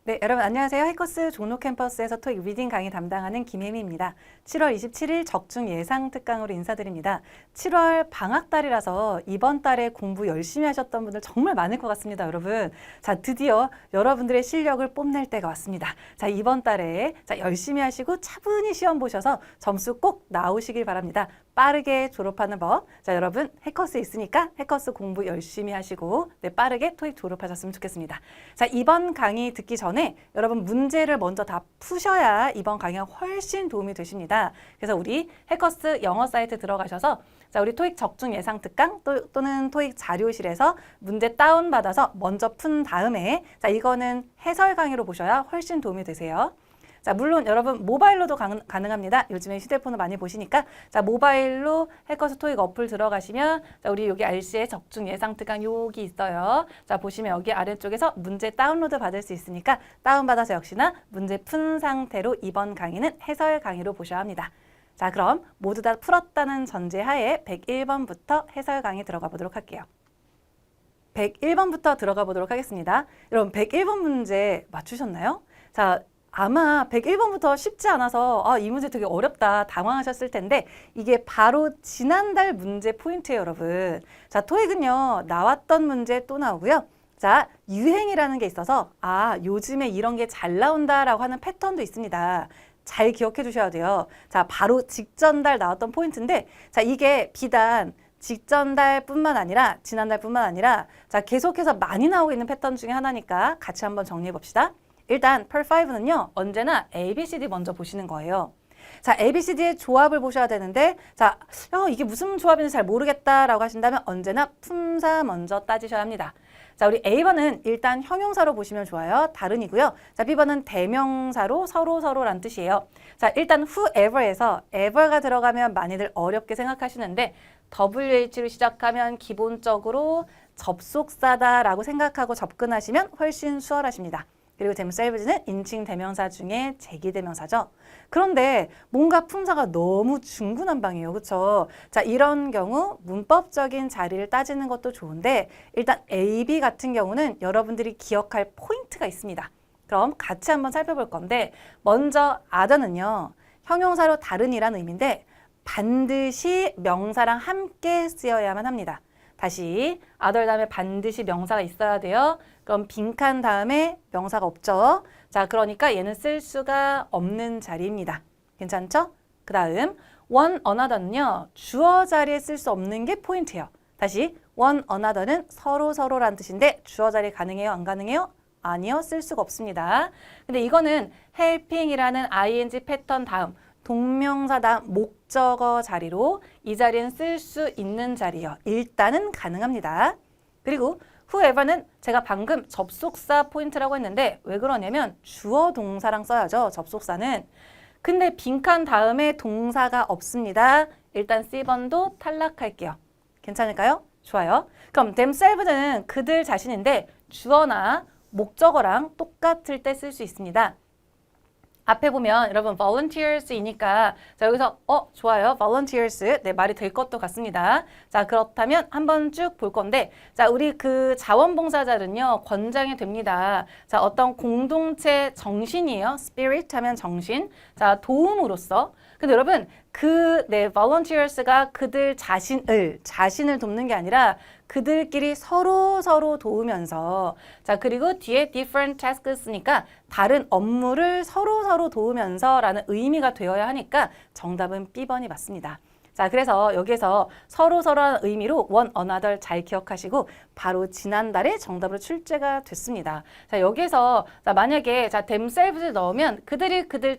네, 여러분 안녕하세요. 해커스 종로 캠퍼스에서 토익 리딩 강의 담당하는 김혜미입니다. 7월 27일 적중 예상 특강으로 인사드립니다. 7월 방학달이라서 이번 달에 공부 열심히 하셨던 분들 정말 많을 것 같습니다, 여러분. 자, 드디어 여러분들의 실력을 뽐낼 때가 왔습니다. 자, 이번 달에 열심히 하시고 차분히 시험 보셔서 점수 꼭 나오시길 바랍니다. 빠르게 졸업하는 법. 자, 여러분 해커스에 있으니까 해커스 공부 열심히 하시고 빠르게 토익 졸업하셨으면 좋겠습니다. 자, 이번 강의 듣기 전에 여러분 문제를 먼저 다 푸셔야 이번 강의가 훨씬 도움이 되십니다. 그래서 우리 해커스 영어 사이트 들어가셔서 자, 우리 토익 적중 예상 특강 또는 토익 자료실에서 문제 다운받아서 먼저 푼 다음에 자, 이거는 해설 강의로 보셔야 훨씬 도움이 되세요. 자, 물론 여러분 모바일로도 가능합니다. 요즘에 휴대폰을 많이 보시니까 자, 모바일로 해커스 토익 어플 들어가시면 자, 우리 여기 RC의 적중 예상 특강 여기 있어요. 자, 보시면 여기 아래쪽에서 문제 다운로드 받을 수 있으니까 다운받아서 역시나 문제 푼 상태로 이번 강의는 해설 강의로 보셔야 합니다. 자, 그럼 모두 다 풀었다는 전제하에 101번부터 해설 강의 들어가 보도록 할게요. 101번부터 들어가 보도록 하겠습니다. 여러분 101번 문제 맞추셨나요? 자, 아마 101번부터 쉽지 않아서 이 문제 되게 어렵다 당황하셨을 텐데 이게 바로 지난달 문제 포인트예요, 여러분. 자, 토익은요 나왔던 문제 또 나오고요. 자, 유행이라는 게 있어서 요즘에 이런 게 잘 나온다라고 하는 패턴도 있습니다. 잘 기억해 주셔야 돼요. 자, 바로 직전달 나왔던 포인트인데 자, 이게 비단 직전달뿐만 아니라 지난달뿐만 아니라 자, 계속해서 많이 나오고 있는 패턴 중에 하나니까 같이 한번 정리해 봅시다. 일단 Per 5는요. 언제나 ABCD 먼저 보시는 거예요. 자, ABCD의 조합을 보셔야 되는데 자, 이게 무슨 조합인지 잘 모르겠다라고 하신다면 언제나 품사 먼저 따지셔야 합니다. 자, 우리 A번은 일단 형용사로 보시면 좋아요. 다른이고요. 자, B번은 대명사로 서로란 뜻이에요. 자, 일단 whoever에서 ever가 들어가면 많이들 어렵게 생각하시는데 WH로 시작하면 기본적으로 접속사다라고 생각하고 접근하시면 훨씬 수월하십니다. 그리고 themselves는 인칭 대명사 중에 제기대명사죠. 그런데 뭔가 품사가 너무 중구난방이에요. 그렇죠? 자, 이런 경우 문법적인 자리를 따지는 것도 좋은데 일단 A, B 같은 경우는 여러분들이 기억할 포인트가 있습니다. 그럼 같이 한번 살펴볼 건데 먼저 other는요. 형용사로 다른이라는 의미인데 반드시 명사랑 함께 쓰여야만 합니다. 다시 other 다음에 반드시 명사가 있어야 돼요. 그럼 빈칸 다음에 명사가 없죠. 자, 그러니까 얘는 쓸 수가 없는 자리입니다. 괜찮죠? 그 다음 one another는요. 주어 자리에 쓸 수 없는 게 포인트예요. 다시 one another는 서로란 뜻인데 주어 자리 가능해요? 안 가능해요? 아니요. 쓸 수가 없습니다. 근데 이거는 helping이라는 ing 패턴 다음 동명사 다음 목적어 자리로 이 자리는 쓸 수 있는 자리예요. 일단은 가능합니다. 그리고 whoever는 제가 방금 접속사 포인트라고 했는데 왜 그러냐면 주어 동사랑 써야죠. 접속사는. 근데 빈칸 다음에 동사가 없습니다. 일단 C번도 탈락할게요. 괜찮을까요? 좋아요. 그럼 themselves는 그들 자신인데 주어나 목적어랑 똑같을 때 쓸 수 있습니다. 앞에 보면 여러분 volunteers이니까 자, 여기서 좋아요. volunteers. 네, 말이 될 것도 같습니다. 자, 그렇다면 한번 쭉 볼 건데 자, 우리 그 자원봉사자는요. 권장이 됩니다. 자, 어떤 공동체 정신이에요. spirit 하면 정신. 자, 도움으로써. 근데 여러분 volunteers가 그들 자신을 돕는 게 아니라 그들끼리 서로 도우면서 자, 그리고 뒤에 different tasks니까 다른 업무를 서로 도우면서 라는 의미가 되어야 하니까 정답은 B번이 맞습니다. 자, 그래서 여기에서 서로라는 의미로 one another 잘 기억하시고 바로 지난달에 정답으로 출제가 됐습니다. 자, 여기에서 자, 만약에 자, themselves를 넣으면 그들이 그들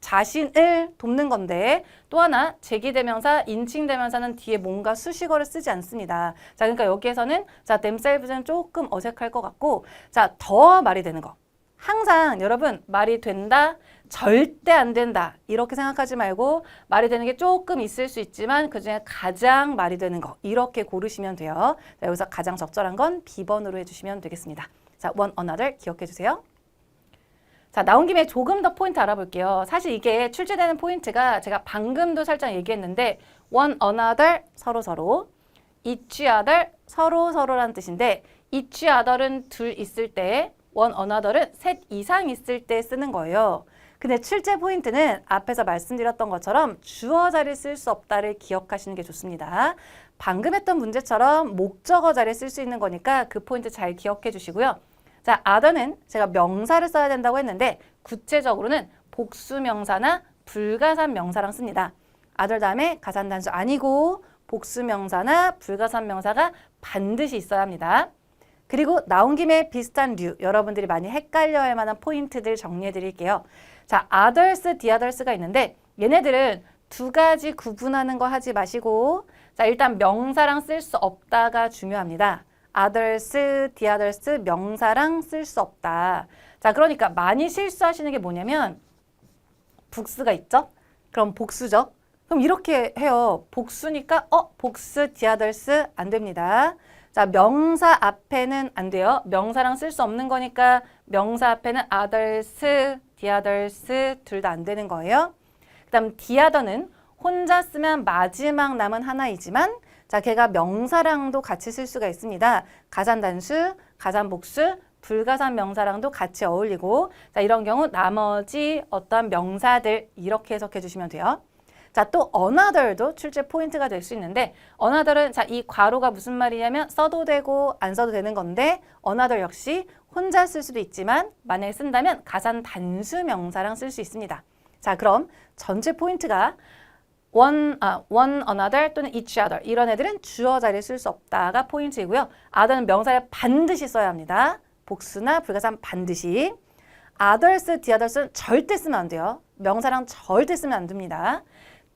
자신을 돕는 건데 또 하나 제기대명사, 인칭대명사는 뒤에 뭔가 수식어를 쓰지 않습니다. 자, 그러니까 여기에서는 자, themselves는 조금 어색할 것 같고 자, 더 말이 되는 거. 항상 여러분 말이 된다, 절대 안 된다 이렇게 생각하지 말고 말이 되는 게 조금 있을 수 있지만 그중에 가장 말이 되는 거 이렇게 고르시면 돼요. 자, 여기서 가장 적절한 건 B번으로 해주시면 되겠습니다. 자, one another 기억해 주세요. 자, 나온 김에 조금 더 포인트 알아볼게요. 사실 이게 출제되는 포인트가 제가 방금도 살짝 얘기했는데 one another 서로 each other 서로라는 뜻인데 each other은 둘 있을 때 one another는 셋 이상 있을 때 쓰는 거예요. 근데 출제 포인트는 앞에서 말씀드렸던 것처럼 주어 자리에 쓸 수 없다를 기억하시는 게 좋습니다. 방금 했던 문제처럼 목적어 자리에 쓸 수 있는 거니까 그 포인트 잘 기억해 주시고요. 자, other는 제가 명사를 써야 된다고 했는데 구체적으로는 복수명사나 불가산 명사랑 씁니다. other 다음에 가산단수 아니고 복수명사나 불가산 명사가 반드시 있어야 합니다. 그리고 나온 김에 비슷한 류, 여러분들이 많이 헷갈려 할 만한 포인트들 정리해 드릴게요. 자, others, the others가 있는데 얘네들은 두 가지 구분하는 거 하지 마시고 자, 일단 명사랑 쓸 수 없다가 중요합니다. others, the others 명사랑 쓸 수 없다. 자, 그러니까 많이 실수하시는 게 뭐냐면 복수가 있죠? 그럼 복수죠? 그럼 이렇게 해요. 복수니까 복수, the others 안 됩니다. 자, 명사 앞에는 안 돼요. 명사랑 쓸 수 없는 거니까 명사 앞에는 others, the others 둘 다 안 되는 거예요. 그 다음 the other는 혼자 쓰면 마지막 남은 하나이지만 자, 걔가 명사랑도 같이 쓸 수가 있습니다. 가산단수, 가산복수, 불가산 명사랑도 같이 어울리고 자, 이런 경우 나머지 어떠한 명사들 이렇게 해석해 주시면 돼요. 자, 또 another도 출제 포인트가 될 수 있는데 another은 자, 이 괄호가 무슨 말이냐면 써도 되고 안 써도 되는 건데 another 역시 혼자 쓸 수도 있지만 만약에 쓴다면 가산 단수 명사랑 쓸 수 있습니다. 자, 그럼 전체 포인트가 one another 또는 each other 이런 애들은 주어 자리에 쓸 수 없다가 포인트이고요. other는 명사를 반드시 써야 합니다. 복수나 불가산 반드시. others, the others는 절대 쓰면 안 돼요. 명사랑 절대 쓰면 안 됩니다.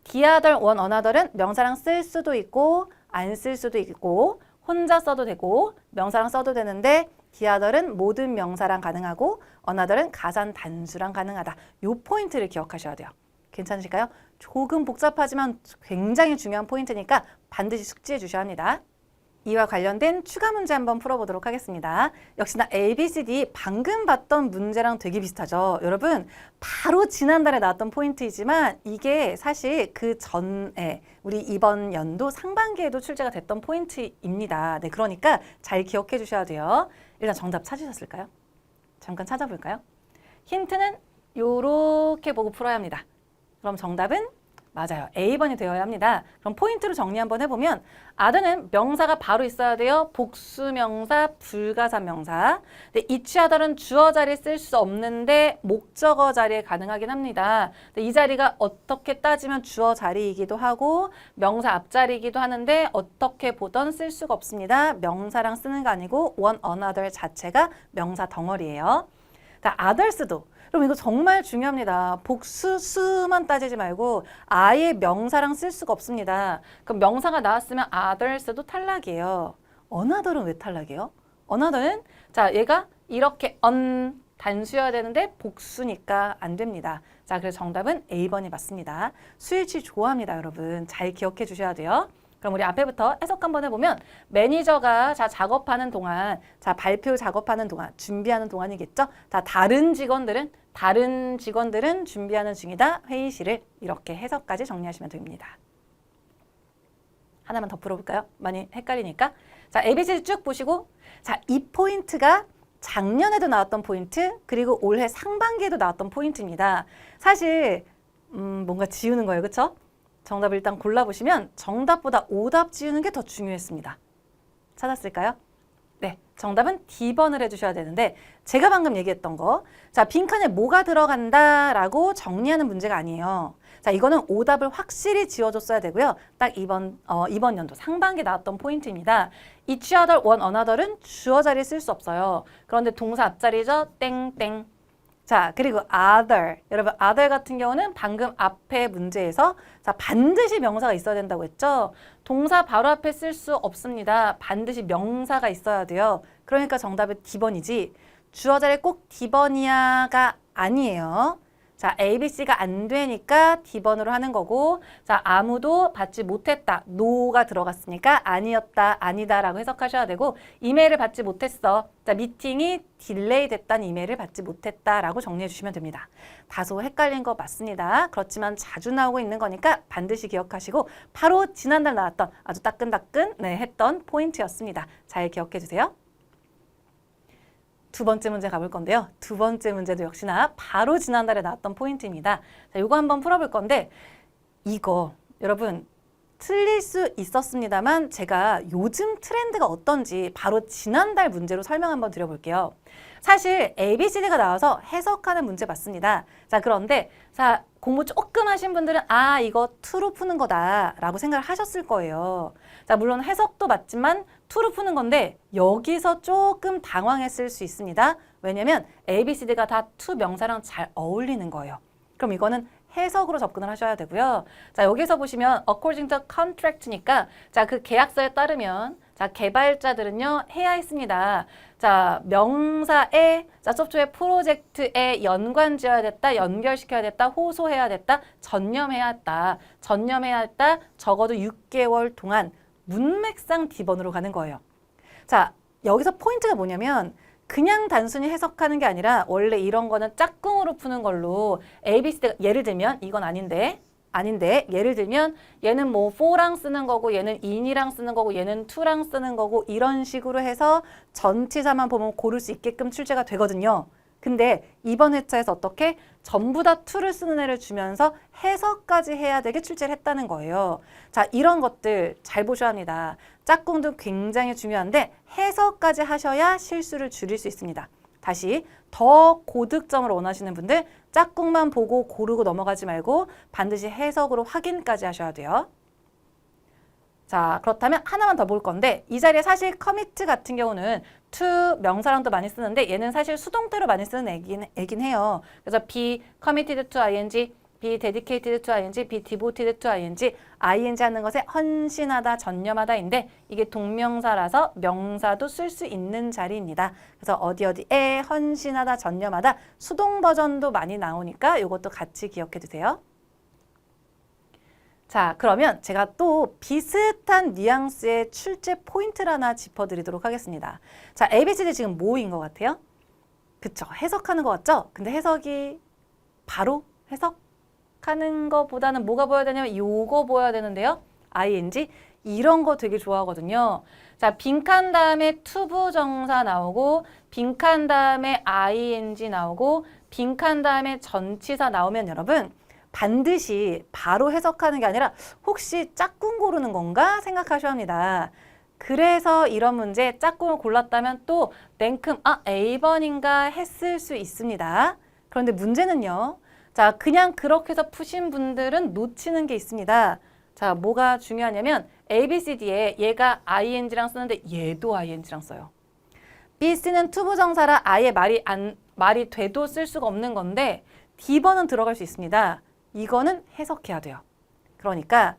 the other, one another는 명사랑 쓸 수도 있고 안 쓸 수도 있고 혼자 써도 되고 명사랑 써도 되는데 the other는 모든 명사랑 가능하고 another는 가산 단수랑 가능하다. 요 포인트를 기억하셔야 돼요. 괜찮으실까요? 조금 복잡하지만 굉장히 중요한 포인트니까 반드시 숙지해 주셔야 합니다. 이와 관련된 추가 문제 한번 풀어보도록 하겠습니다. 역시나 ABCD 방금 봤던 문제랑 되게 비슷하죠. 여러분 바로 지난달에 나왔던 포인트이지만 이게 사실 그 전에 우리 이번 연도 상반기에도 출제가 됐던 포인트입니다. 네, 그러니까 잘 기억해 주셔야 돼요. 일단 정답 찾으셨을까요? 잠깐 찾아볼까요? 힌트는 요렇게 보고 풀어야 합니다. 그럼 정답은 맞아요. A번이 되어야 합니다. 그럼 포인트로 정리 한번 해보면 other는 명사가 바로 있어야 돼요. 복수명사, 불가산 명사. 근데 each other는 주어 자리에 쓸 수 없는데 목적어 자리에 가능하긴 합니다. 근데 이 자리가 어떻게 따지면 주어 자리이기도 하고 명사 앞자리이기도 하는데 어떻게 보던 쓸 수가 없습니다. 명사랑 쓰는 거 아니고 one another 자체가 명사 덩어리예요. 자, others도 그럼 이거 정말 중요합니다. 복수 수만 따지지 말고 아예 명사랑 쓸 수가 없습니다. 그럼 명사가 나왔으면 others도 탈락이에요. another은 왜 탈락이에요? another는 자, 얘가 이렇게 단수여야 되는데 복수니까 안 됩니다. 자, 그래서 정답은 A번이 맞습니다. 수일치 좋아합니다, 여러분. 잘 기억해 주셔야 돼요. 그럼 우리 앞에부터 해석 한번 해보면 매니저가 자 작업하는 동안 자 발표 작업하는 동안 준비하는 동안이겠죠. 다른 직원들은 준비하는 중이다. 회의실을 이렇게 해석까지 정리하시면 됩니다. 하나만 더 풀어볼까요? 많이 헷갈리니까. 자, ABCD 쭉 보시고 자, 이 포인트가 작년에도 나왔던 포인트 그리고 올해 상반기에도 나왔던 포인트입니다. 사실 뭔가 지우는 거예요. 그렇죠? 정답을 일단 골라보시면 정답보다 오답 지우는 게 더 중요했습니다. 찾았을까요? 네, 정답은 D번을 해주셔야 되는데 제가 방금 얘기했던 거 자, 빈칸에 뭐가 들어간다라고 정리하는 문제가 아니에요. 자, 이거는 오답을 확실히 지워줬어야 되고요. 딱 이번 연도 상반기에 나왔던 포인트입니다. each other, one another는 주어 자리에 쓸 수 없어요. 그런데 동사 앞자리죠. 땡땡. 자, 그리고 other. 여러분, other 같은 경우는 방금 앞에 문제에서 자, 반드시 명사가 있어야 된다고 했죠? 동사 바로 앞에 쓸 수 없습니다. 반드시 명사가 있어야 돼요. 그러니까 정답은 D번이지. 주어 자리에 꼭 D번이야가 아니에요. 자, ABC가 안 되니까 D번으로 하는 거고 자, 아무도 받지 못했다. no가 들어갔으니까 아니었다, 아니다라고 해석하셔야 되고 이메일을 받지 못했어. 자, 미팅이 딜레이 됐다는 이메일을 받지 못했다라고 정리해 주시면 됩니다. 다소 헷갈린 거 맞습니다. 그렇지만 자주 나오고 있는 거니까 반드시 기억하시고 바로 지난달 나왔던 아주 따끈따끈 했던 포인트였습니다. 잘 기억해 주세요. 두 번째 문제 가볼 건데요. 두 번째 문제도 역시나 바로 지난달에 나왔던 포인트입니다. 자, 이거 한번 풀어볼 건데 이거 여러분 틀릴 수 있었습니다만 제가 요즘 트렌드가 어떤지 바로 지난달 문제로 설명 한번 드려볼게요. 사실 ABCD가 나와서 해석하는 문제 맞습니다. 자, 그런데 자, 공부 조금 하신 분들은 아, 이거 투로 푸는 거다 라고 생각을 하셨을 거예요. 자, 물론 해석도 맞지만 투로 푸는 건데 여기서 조금 당황했을 수 있습니다. 왜냐면 ABCD가 다 투 명사랑 잘 어울리는 거예요. 그럼 이거는 해석으로 접근을 하셔야 되고요. 자, 여기서 보시면 according to contract니까 자, 그 계약서에 따르면 자, 개발자들은요 해야 했습니다. 자, 명사에 자, 소프트웨어 프로젝트에 연관지어야 됐다, 연결시켜야 됐다, 호소해야 됐다, 전념해야 했다. 전념해야 했다. 적어도 6개월 동안 문맥상 D번으로 가는 거예요. 자, 여기서 포인트가 뭐냐면 그냥 단순히 해석하는 게 아니라 원래 이런 거는 짝꿍으로 푸는 걸로 ABCD가 예를 들면 이건 아닌데 예를 들면 얘는 뭐 for랑 쓰는 거고 얘는 in이랑 쓰는 거고 얘는 to랑 쓰는 거고 이런 식으로 해서 전치사만 보면 고를 수 있게끔 출제가 되거든요. 근데 이번 회차에서 어떻게 전부 다 to를 쓰는 애를 주면서 해석까지 해야 되게 출제를 했다는 거예요. 자, 이런 것들 잘 보셔야 합니다. 짝꿍도 굉장히 중요한데 해석까지 하셔야 실수를 줄일 수 있습니다. 다시 더 고득점을 원하시는 분들 짝꿍만 보고 고르고 넘어가지 말고 반드시 해석으로 확인까지 하셔야 돼요. 자, 그렇다면 하나만 더 볼 건데 이 자리에 사실 commit 같은 경우는 to 명사랑도 많이 쓰는데 얘는 사실 수동태로 많이 쓰는 애긴 해요. 그래서 be committed to ing, be dedicated to ing, be devoted to ing, ing 하는 것에 헌신하다, 전념하다인데 이게 동명사라서 명사도 쓸 수 있는 자리입니다. 그래서 어디에 헌신하다, 전념하다 수동 버전도 많이 나오니까 이것도 같이 기억해 두세요. 자, 그러면 제가 또 비슷한 뉘앙스의 출제 포인트를 하나 짚어드리도록 하겠습니다. 자, ABCD 지금 뭐인 것 같아요? 그쵸, 해석하는 것 같죠? 근데 해석이 바로 해석하는 것보다는 뭐가 보여야 되냐면 요거 보여야 되는데요. ing, 이런 거 되게 좋아하거든요. 자, 빈칸 다음에 투부정사 나오고 빈칸 다음에 ing 나오고 빈칸 다음에 전치사 나오면 여러분 반드시 바로 해석하는 게 아니라 혹시 짝꿍 고르는 건가 생각하셔야 합니다. 그래서 이런 문제 짝꿍을 골랐다면 또 냉큼 A번인가 했을 수 있습니다. 그런데 문제는요. 자, 그냥 그렇게 해서 푸신 분들은 놓치는 게 있습니다. 자, 뭐가 중요하냐면 ABCD에 얘가 ing랑 쓰는데 얘도 ing랑 써요. BC는 투부정사라 아예 말이 돼도 쓸 수가 없는 건데 D번은 들어갈 수 있습니다. 이거는 해석해야 돼요. 그러니까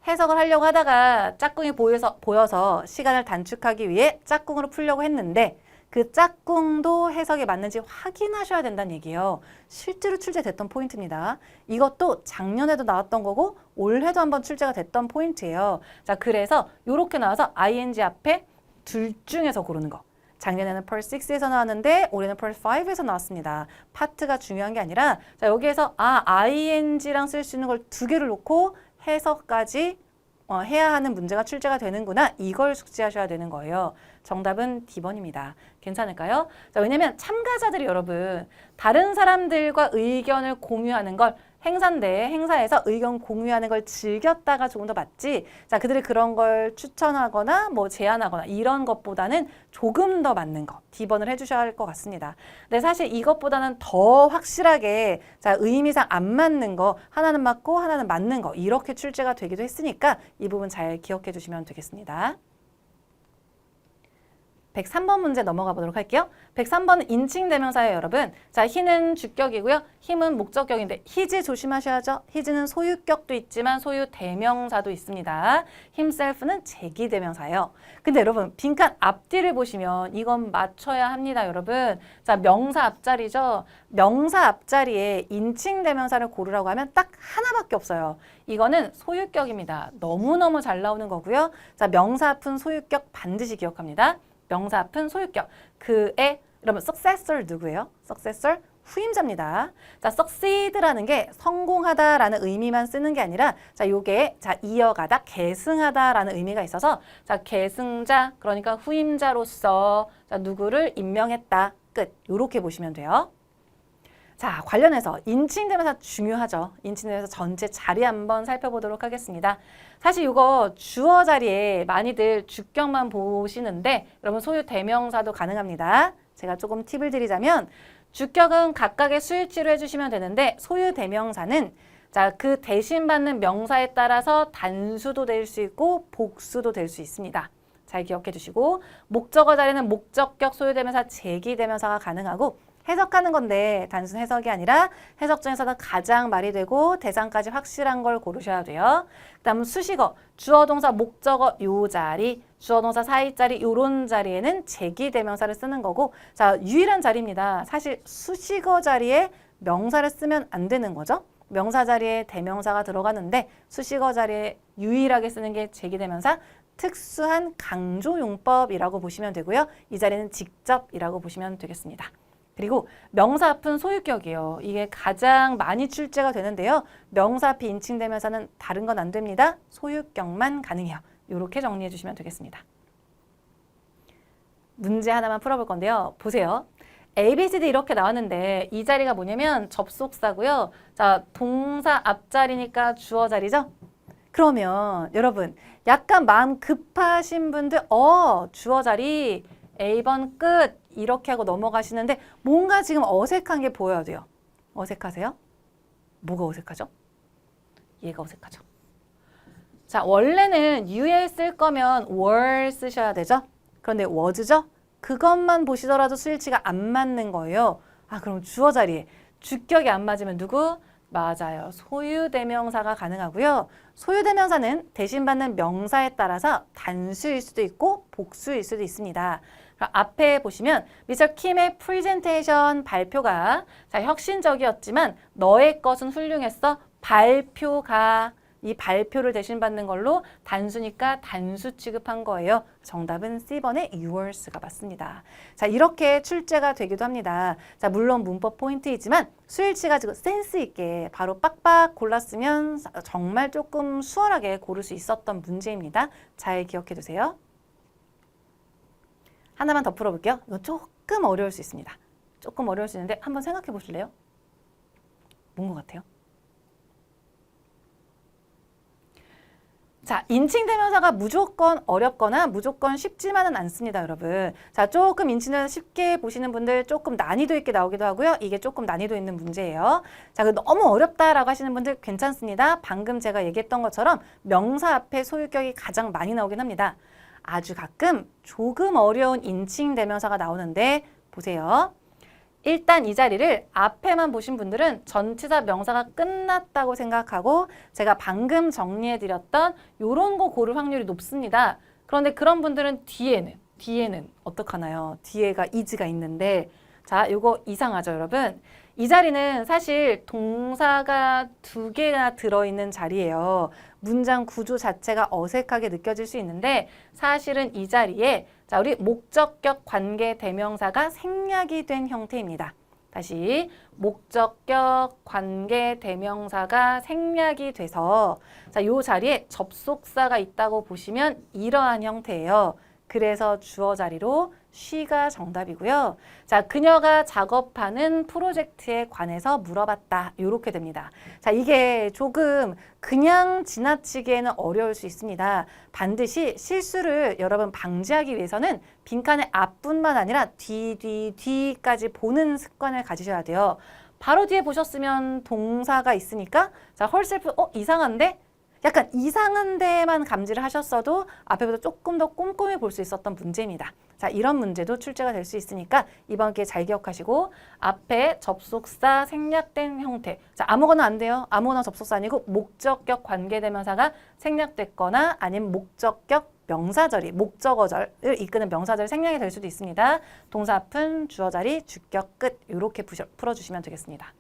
해석을 하려고 하다가 짝꿍이 보여서 시간을 단축하기 위해 짝꿍으로 풀려고 했는데 그 짝꿍도 해석에 맞는지 확인하셔야 된다는 얘기예요. 실제로 출제됐던 포인트입니다. 이것도 작년에도 나왔던 거고 올해도 한번 출제가 됐던 포인트예요. 자, 그래서 이렇게 나와서 ing 앞에 둘 중에서 고르는 거. 작년에는 Part 6에서 나왔는데 올해는 Part 5에서 나왔습니다. 파트가 중요한 게 아니라 자, 여기에서 ing랑 쓸 수 있는 걸 두 개를 놓고 해석까지 해야 하는 문제가 출제가 되는구나. 이걸 숙지하셔야 되는 거예요. 정답은 D번입니다. 괜찮을까요? 자, 왜냐면 참가자들이 여러분 다른 사람들과 의견을 공유하는 걸 행사에서 의견 공유하는 걸 즐겼다가 조금 더 맞지. 자, 그들이 그런 걸 추천하거나 뭐 제안하거나 이런 것보다는 조금 더 맞는 거 D번을 해주셔야 할 것 같습니다. 근데 사실 이것보다는 더 확실하게 자, 의미상 안 맞는 거 하나는 맞고 하나는 맞는 거 이렇게 출제가 되기도 했으니까 이 부분 잘 기억해 주시면 되겠습니다. 103번 문제 넘어가 보도록 할게요. 103번은 인칭대명사예요, 여러분. 자, he는 주격이고요. him은 목적격인데 his 조심하셔야죠. his는 소유격도 있지만 소유 대명사도 있습니다. himself는 제기대명사예요. 근데 여러분 빈칸 앞뒤를 보시면 이건 맞춰야 합니다, 여러분. 자, 명사 앞자리죠. 명사 앞자리에 인칭대명사를 고르라고 하면 딱 하나밖에 없어요. 이거는 소유격입니다. 너무너무 잘 나오는 거고요. 자, 명사 앞은 소유격 반드시 기억합니다. 명사 앞은 소유격. 그의 그러면 successor 누구예요? successor 후임자입니다. 자, succeed라는 게 성공하다라는 의미만 쓰는 게 아니라 자, 요게 자, 이어가다, 계승하다라는 의미가 있어서 자, 계승자 그러니까 후임자로서 자, 누구를 임명했다. 끝. 이렇게 보시면 돼요. 자, 관련해서 인칭대명사 중요하죠. 인칭대명사 전체 자리 한번 살펴보도록 하겠습니다. 사실 이거 주어 자리에 많이들 주격만 보시는데 여러분 소유 대명사도 가능합니다. 제가 조금 팁을 드리자면 주격은 각각의 수일치로 해주시면 되는데 소유 대명사는 자, 그 대신 받는 명사에 따라서 단수도 될 수 있고 복수도 될 수 있습니다. 잘 기억해 주시고 목적어 자리는 목적격 소유대명사 제기대명사가 가능하고 해석하는 건데 단순 해석이 아니라 해석 중에서도 가장 말이 되고 대상까지 확실한 걸 고르셔야 돼요. 그 다음 수식어, 주어, 동사, 목적어 요 자리, 주어, 동사 사이 자리 요런 자리에는 제기대명사를 쓰는 거고 자 유일한 자리입니다. 사실 수식어 자리에 명사를 쓰면 안 되는 거죠. 명사 자리에 대명사가 들어가는데 수식어 자리에 유일하게 쓰는 게 제기대명사 특수한 강조용법이라고 보시면 되고요. 이 자리는 직접이라고 보시면 되겠습니다. 그리고 명사 앞은 소유격이에요. 이게 가장 많이 출제가 되는데요. 명사 앞이 인칭대명사는 다른 건 안 됩니다. 소유격만 가능해요. 이렇게 정리해 주시면 되겠습니다. 문제 하나만 풀어볼 건데요. 보세요. A, B, C, D 이렇게 나왔는데 이 자리가 뭐냐면 접속사고요. 자, 동사 앞자리니까 주어 자리죠? 그러면 여러분 약간 마음 급하신 분들 주어 자리 A번 끝 이렇게 하고 넘어가시는데 뭔가 지금 어색한 게 보여야 돼요. 어색하세요? 뭐가 어색하죠? 얘가 어색하죠. 자, 원래는 you에 쓸 거면 were 쓰셔야 되죠. 그런데 was죠? 그것만 보시더라도 수일치가 안 맞는 거예요. 아, 그럼 주어 자리에 주격이 안 맞으면 누구? 맞아요. 소유대명사가 가능하고요. 소유대명사는 대신 받는 명사에 따라서 단수일 수도 있고 복수일 수도 있습니다. 앞에 보시면 미스터 킴의 프레젠테이션 발표가 자, 혁신적이었지만 너의 것은 훌륭했어. 발표가 이 발표를 대신 받는 걸로 단수니까 단수 취급한 거예요. 정답은 C번의 yours,가 맞습니다. 자, 이렇게 출제가 되기도 합니다. 자, 물론 문법 포인트이지만 수일치 가지고 센스 있게 바로 빡빡 골랐으면 정말 조금 수월하게 고를 수 있었던 문제입니다. 잘 기억해 두세요. 하나만 더 풀어볼게요. 이거 조금 어려울 수 있습니다. 조금 어려울 수 있는데 한번 생각해 보실래요? 뭔 것 같아요? 자, 인칭대명사가 무조건 어렵거나 무조건 쉽지만은 않습니다, 여러분. 자, 조금 인칭대명사 쉽게 보시는 분들 조금 난이도 있게 나오기도 하고요. 이게 조금 난이도 있는 문제예요. 자, 너무 어렵다라고 하시는 분들 괜찮습니다. 방금 제가 얘기했던 것처럼 명사 앞에 소유격이 가장 많이 나오긴 합니다. 아주 가끔 조금 어려운 인칭대명사가 나오는데 보세요. 일단 이 자리를 앞에만 보신 분들은 전치사 명사가 끝났다고 생각하고 제가 방금 정리해드렸던 이런 거 고를 확률이 높습니다. 그런데 그런 분들은 뒤에는 어떡하나요? 뒤에가 is가 있는데 자, 이거 이상하죠, 여러분? 이 자리는 사실 동사가 2개나 들어있는 자리예요. 문장 구조 자체가 어색하게 느껴질 수 있는데 사실은 이 자리에 자, 우리 목적격 관계 대명사가 생략이 된 형태입니다. 다시 목적격 관계 대명사가 생략이 돼서 자, 이 자리에 접속사가 있다고 보시면 이러한 형태예요. 그래서 주어 자리로 she가 정답이고요. 자, 그녀가 작업하는 프로젝트에 관해서 물어봤다. 이렇게 됩니다. 자, 이게 조금 그냥 지나치기에는 어려울 수 있습니다. 반드시 실수를 여러분 방지하기 위해서는 빈칸의 앞뿐만 아니라 뒤까지 보는 습관을 가지셔야 돼요. 바로 뒤에 보셨으면 동사가 있으니까 자, 헐셀프 이상한데? 약간 이상한 데만 감지를 하셨어도 앞에보다 조금 더 꼼꼼히 볼 수 있었던 문제입니다. 자, 이런 문제도 출제가 될 수 있으니까 이번 기회에 잘 기억하시고 앞에 접속사 생략된 형태. 자, 아무거나 안 돼요. 아무거나 접속사 아니고 목적격 관계대명사가 생략됐거나 아니면 목적격 명사절이 목적어절을 이끄는 명사절이 생략이 될 수도 있습니다. 동사 앞은 주어 자리, 주격 끝 이렇게 풀어주시면 되겠습니다.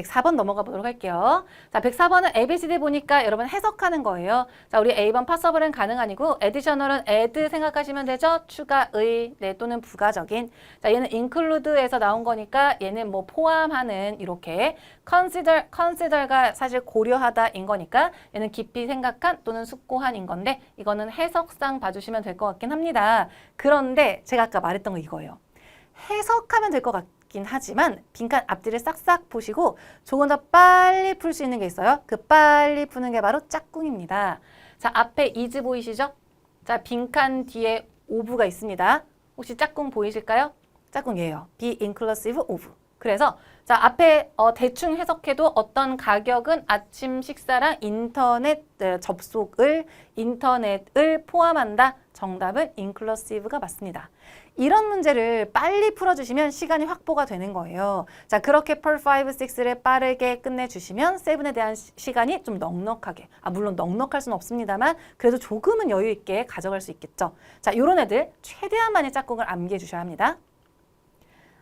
104번 넘어가 보도록 할게요. 자, 104번은 ABCD 보니까 여러분 해석하는 거예요. 자, 우리 A번 possible은 가능 아니고 additional은 add 생각하시면 되죠. 추가의, 네, 또는 부가적인. 자, 얘는 include에서 나온 거니까 얘는 뭐 포함하는 이렇게 consider가 사실 고려하다인 거니까 얘는 깊이 생각한 또는 숙고한인 건데 이거는 해석상 봐주시면 될 것 같긴 합니다. 그런데 제가 아까 말했던 거 이거예요. 해석하면 될 것 같긴 하지만 빈칸 앞뒤를 싹싹 보시고 조금 더 빨리 풀 수 있는 게 있어요. 그 빨리 푸는 게 바로 짝꿍입니다. 자, 앞에 is 보이시죠? 자, 빈칸 뒤에 of가 있습니다. 혹시 짝꿍 보이실까요? 짝꿍이에요. be inclusive of. 그래서 자, 앞에 대충 해석해도 어떤 가격은 아침 식사랑 인터넷 인터넷을 포함한다. 정답은 inclusive가 맞습니다. 이런 문제를 빨리 풀어주시면 시간이 확보가 되는 거예요. 자, 그렇게 per 5, 6를 빠르게 끝내주시면 7에 대한 시간이 좀 넉넉하게, 물론 넉넉할 수는 없습니다만 그래도 조금은 여유 있게 가져갈 수 있겠죠. 자, 이런 애들 최대한 많이 짝꿍을 암기해 주셔야 합니다.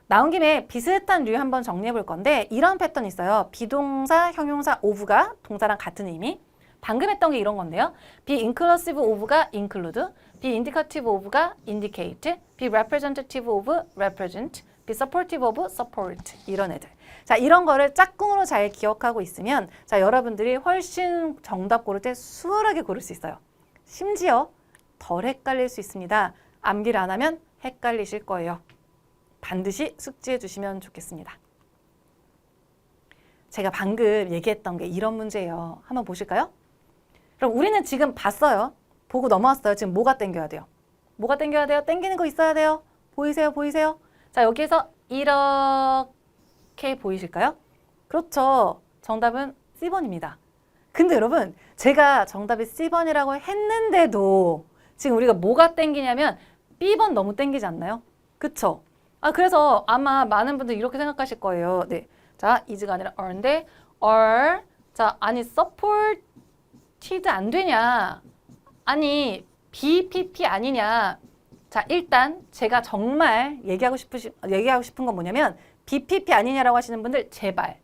나온 김에 비슷한 류 한번 정리해 볼 건데 이런 패턴이 있어요. 비동사, 형용사, of가 동사랑 같은 의미. 방금 했던 게 이런 건데요. be inclusive of가 include, be indicative of가 indicate, be representative of represent, be supportive of support 이런 애들. 자, 이런 거를 짝꿍으로 잘 기억하고 있으면 자, 여러분들이 훨씬 정답 고를 때 수월하게 고를 수 있어요. 심지어 덜 헷갈릴 수 있습니다. 암기를 안 하면 헷갈리실 거예요. 반드시 숙지해 주시면 좋겠습니다. 제가 방금 얘기했던 게 이런 문제예요. 한번 보실까요? 그럼 우리는 지금 봤어요. 보고 넘어왔어요. 지금 뭐가 땡겨야 돼요? 뭐가 땡겨야 돼요? 땡기는 거 있어야 돼요. 보이세요? 보이세요? 자, 여기에서 이렇게 보이실까요? 그렇죠. 정답은 C번입니다. 근데 여러분, 제가 정답이 C번이라고 했는데도 지금 우리가 뭐가 땡기냐면 B번 너무 땡기지 않나요? 그쵸? 그래서 아마 많은 분들이 이렇게 생각하실 거예요. 네. 자, is가 아니라 are인데 are. 자, 아니 supported 안 되냐? 아니 BPP 아니냐? 자, 일단 제가 정말 얘기하고 싶은 건 뭐냐면 BPP 아니냐라고 하시는 분들 제발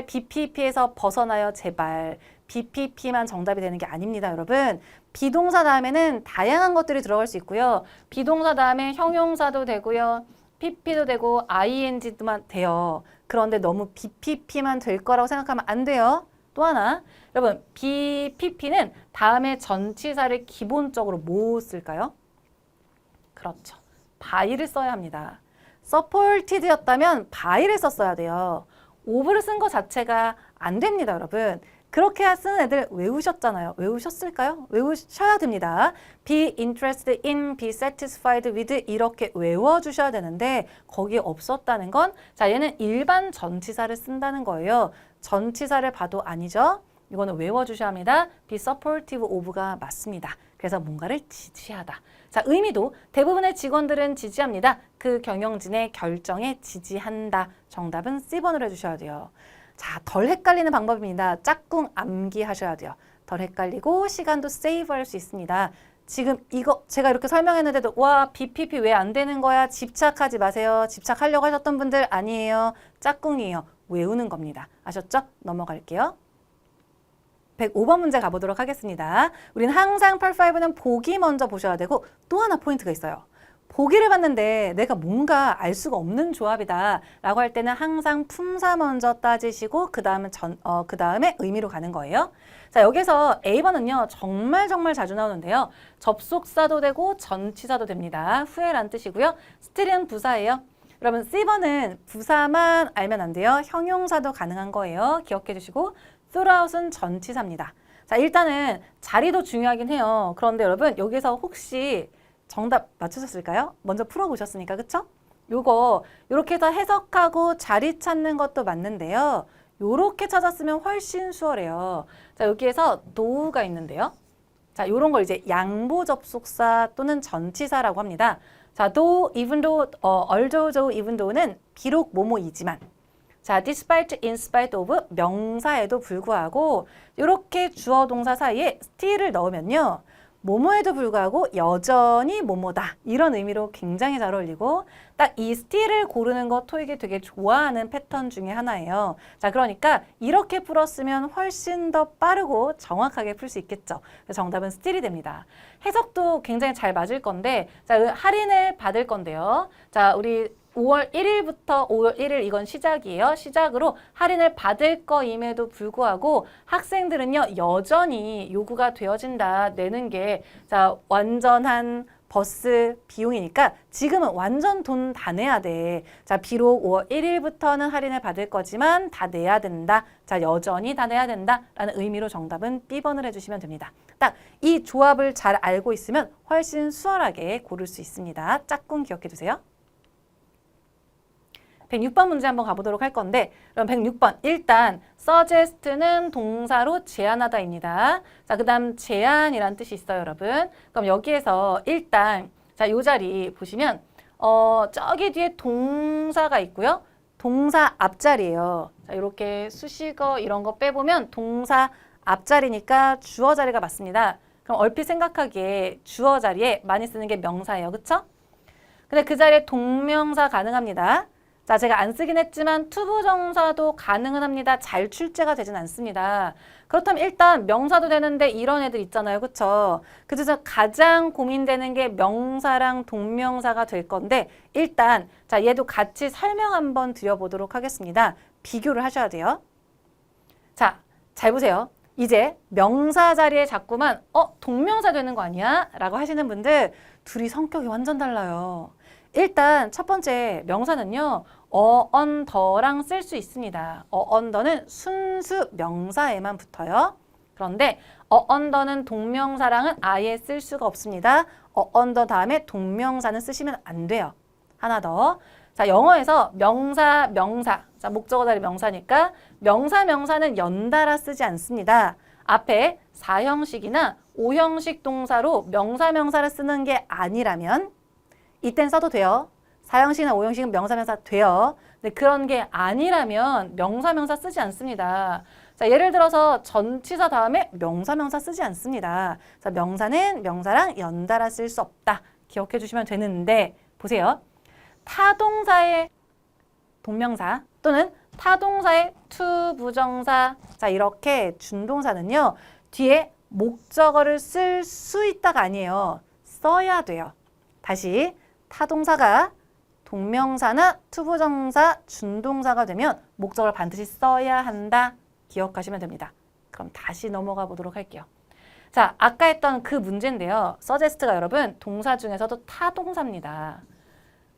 BPP에서 벗어나요. 제발. BPP만 정답이 되는 게 아닙니다, 여러분. 비동사 다음에는 다양한 것들이 들어갈 수 있고요. 비동사 다음에 형용사도 되고요. PP도 되고 ING도만 돼요. 그런데 너무 BPP만 될 거라고 생각하면 안 돼요. 또 하나, 여러분 BPP는 다음에 전치사를 기본적으로 뭐 쓸까요? 그렇죠. by를 써야 합니다. supported였다면 by를 썼어야 돼요. of를 쓴 거 자체가 안 됩니다, 여러분. 그렇게 쓰는 애들 외우셨잖아요. 외우셨을까요? 외우셔야 됩니다. be interested in, be satisfied with 이렇게 외워주셔야 되는데 거기에 없었다는 건 자, 얘는 일반 전치사를 쓴다는 거예요. 전치사를 봐도 아니죠. 이거는 외워주셔야 합니다. be supportive of가 맞습니다. 그래서 뭔가를 지지하다. 자, 의미도 대부분의 직원들은 지지합니다. 그 경영진의 결정에 지지한다. 정답은 C번으로 해주셔야 돼요. 자, 덜 헷갈리는 방법입니다. 짝꿍 암기하셔야 돼요. 덜 헷갈리고 시간도 세이브할 수 있습니다. 지금 이거 제가 이렇게 설명했는데도 와, BPP 왜 안 되는 거야? 집착하지 마세요. 집착하려고 하셨던 분들 아니에요. 짝꿍이에요. 외우는 겁니다. 아셨죠? 넘어갈게요. 105번 문제 가보도록 하겠습니다. 우리는 항상 펄5는 보기 먼저 보셔야 되고 또 하나 포인트가 있어요. 보기를 봤는데 내가 뭔가 알 수가 없는 조합이다 라고 할 때는 항상 품사 먼저 따지시고 그 다음에 의미로 가는 거예요. 자, 여기서 A번은요 정말 자주 나오는데요. 접속사도 되고 전치사도 됩니다. 후에란 뜻이고요. still은 부사예요. 여러분 C번은 부사만 알면 안 돼요. 형용사도 가능한 거예요. 기억해 주시고 throughout은 전치사입니다. 자, 일단은 자리도 중요하긴 해요. 그런데 여러분 여기서 혹시 정답 맞추셨을까요? 먼저 풀어보셨으니까, 그쵸? 요거 요렇게 해서 해석하고 자리 찾는 것도 맞는데요. 요렇게 찾았으면 훨씬 수월해요. 자, 여기에서 do가 있는데요. 자, 요런 걸 이제 양보 접속사 또는 전치사라고 합니다. 자, though, even though, although, even though는 비록 뭐뭐이지만. 자, despite, in spite of 명사에도 불구하고 요렇게 주어 동사 사이에 still을 넣으면요. 뭐뭐에도 불구하고 여전히 뭐뭐다. 이런 의미로 굉장히 잘 어울리고 딱 이 still을 고르는 거 토익이 되게 좋아하는 패턴 중에 하나예요. 자, 그러니까 이렇게 풀었으면 훨씬 더 빠르고 정확하게 풀 수 있겠죠. 그래서 정답은 still이 됩니다. 해석도 굉장히 잘 맞을 건데 자, 할인을 받을 건데요. 자, 우리 5월 1일부터 5월 1일 이건 시작이에요. 시작으로 할인을 받을 거임에도 불구하고 학생들은요 여전히 요구가 되어진다 내는 게 자 완전한 버스 비용이니까 지금은 완전 돈 다 내야 돼. 자 비록 5월 1일부터는 할인을 받을 거지만 다 내야 된다. 자 여전히 다 내야 된다 라는 의미로 정답은 B번을 해주시면 됩니다. 딱 이 조합을 잘 알고 있으면 훨씬 수월하게 고를 수 있습니다. 짝꿍 기억해 두세요. 106번 문제 한번 가보도록 할 건데 그럼 106번 일단 suggest는 동사로 제안하다입니다. 자, 그 다음 제안이란 뜻이 있어요, 여러분. 그럼 여기에서 일단 자, 요 자리 보시면 저기 뒤에 동사가 있고요. 동사 앞자리예요. 자, 이렇게 수식어 이런 거 빼보면 동사 앞자리니까 주어 자리가 맞습니다. 그럼 얼핏 생각하기에 주어 자리에 많이 쓰는 게 명사예요. 그쵸? 근데 그 자리에 동명사 가능합니다. 자, 제가 안 쓰긴 했지만 투부정사도 가능은 합니다. 잘 출제가 되진 않습니다. 그렇다면 일단 명사도 되는데 이런 애들 있잖아요. 그쵸? 그래서 가장 고민되는 게 명사랑 동명사가 될 건데 일단 자 얘도 같이 설명 한번 드려보도록 하겠습니다. 비교를 하셔야 돼요. 자, 잘 보세요. 이제 명사 자리에 자꾸만 동명사 되는 거 아니야? 라고 하시는 분들 둘이 성격이 완전 달라요. 일단 첫 번째 명사는요. 언더랑 쓸 수 있습니다. 언더는 순수 명사에만 붙어요. 그런데 언더는 동명사랑은 아예 쓸 수가 없습니다. 언더 다음에 동명사는 쓰시면 안 돼요. 하나 더. 자, 영어에서 명사, 명사. 자, 목적어 자리 명사니까 명사는 연달아 쓰지 않습니다. 앞에 4형식이나 5형식 동사로 명사를 쓰는 게 아니라면 이땐 써도 돼요. 4형식이나 5형식은 명사 돼요. 근데 그런 게 아니라면 명사 쓰지 않습니다. 자, 예를 들어서 전치사 다음에 명사 쓰지 않습니다. 자, 명사는 명사랑 연달아 쓸 수 없다. 기억해 주시면 되는데 보세요. 타동사의 동명사 또는 타동사의 투부정사 자 이렇게 준동사는요. 뒤에 목적어를 쓸 수 있다가 아니에요. 써야 돼요. 다시 타동사가 동명사나 투부정사, 준동사가 되면 목적어를 반드시 써야 한다. 기억하시면 됩니다. 그럼 다시 넘어가 보도록 할게요. 자, 아까 했던 그 문제인데요. suggest가 여러분 동사 중에서도 타동사입니다.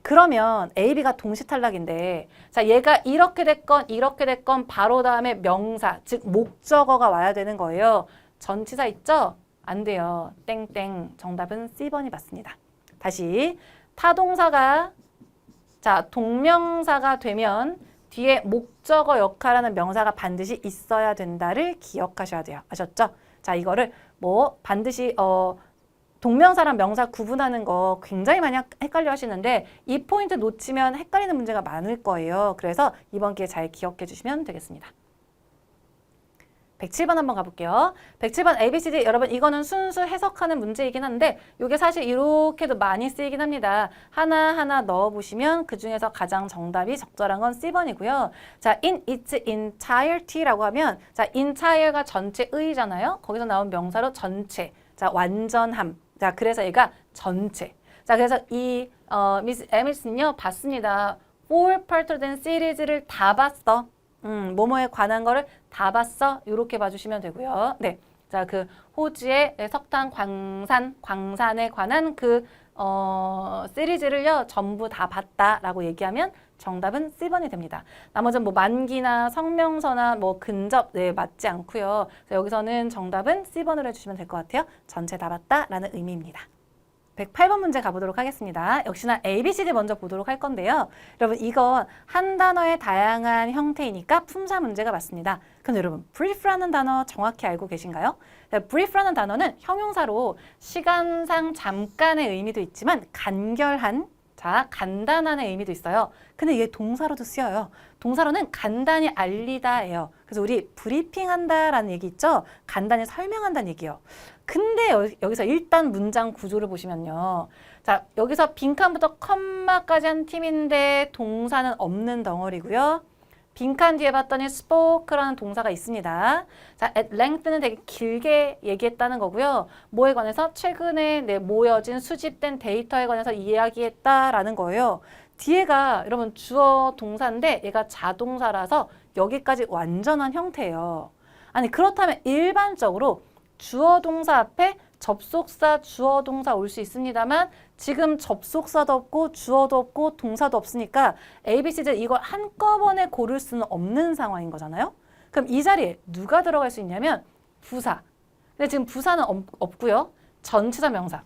그러면 A, B가 동시 탈락인데 자 얘가 이렇게 됐건 바로 다음에 명사, 즉 목적어가 와야 되는 거예요. 전치사 있죠? 안 돼요. 땡땡. 정답은 C번이 맞습니다. 다시 타동사가 자 동명사가 되면 뒤에 목적어 역할하는 명사가 반드시 있어야 된다를 기억하셔야 돼요. 아셨죠? 자 이거를 뭐 반드시 동명사랑 명사 구분하는 거 굉장히 많이 헷갈려 하시는데 이 포인트 놓치면 헷갈리는 문제가 많을 거예요. 그래서 이번 기회에 잘 기억해 주시면 되겠습니다. 107번 한번 가볼게요. 107번 ABCD 여러분 이거는 순수 해석하는 문제이긴 한데 이게 사실 이렇게도 많이 쓰이긴 합니다. 하나하나 넣어보시면 그중에서 가장 정답이 적절한 건 C번이고요. 자, in its entirety라고 하면 자, entire가 전체의잖아요. 거기서 나온 명사로 전체. 자, 완전함. 자, 그래서 얘가 전체. 자, 그래서 이 미스 에밀슨요 봤습니다. 4part 된 시리즈를 다 봤어. 뭐뭐에 관한 거를 다 봤어. 이렇게 봐주시면 되고요. 네, 자, 그 호주의 석탄 광산에 관한 그 시리즈를요 전부 다 봤다라고 얘기하면 정답은 C번이 됩니다. 나머지는 뭐 만기나 성명서나 뭐 근접 네 맞지 않고요. 여기서는 정답은 C번으로 해주시면 될 것 같아요. 전체 다 봤다라는 의미입니다. 108번 문제 가보도록 하겠습니다. 역시나 ABCD 먼저 보도록 할 건데요. 여러분 이건 한 단어의 다양한 형태이니까 품사 문제가 맞습니다. 그럼 여러분 brief라는 단어 정확히 알고 계신가요? brief라는 단어는 형용사로 시간상 잠깐의 의미도 있지만 간결한 자, 간단한의 의미도 있어요. 근데 이게 동사로도 쓰여요. 동사로는 간단히 알리다예요. 그래서 우리 브리핑한다라는 얘기 있죠? 간단히 설명한다는 얘기예요. 근데 여기서 일단 문장 구조를 보시면요. 자, 여기서 빈칸부터 컴마까지 한 팀인데 동사는 없는 덩어리고요. 빈칸 뒤에 봤더니 spoke라는 동사가 있습니다. 자, at length는 되게 길게 얘기했다는 거고요. 뭐에 관해서? 최근에 모여진 수집된 데이터에 관해서 이야기했다라는 거예요. 뒤에가 여러분 주어 동사인데 얘가 자동사라서 여기까지 완전한 형태예요. 아니 그렇다면 일반적으로 주어 동사 앞에 접속사, 주어 동사 올 수 있습니다만 지금 접속사도 없고 주어도 없고 동사도 없으니까 A, B, C, D 이걸 한꺼번에 고를 수는 없는 상황인 거잖아요. 그럼 이 자리에 누가 들어갈 수 있냐면 부사. 근데 지금 부사는 없고요. 전치사 명사.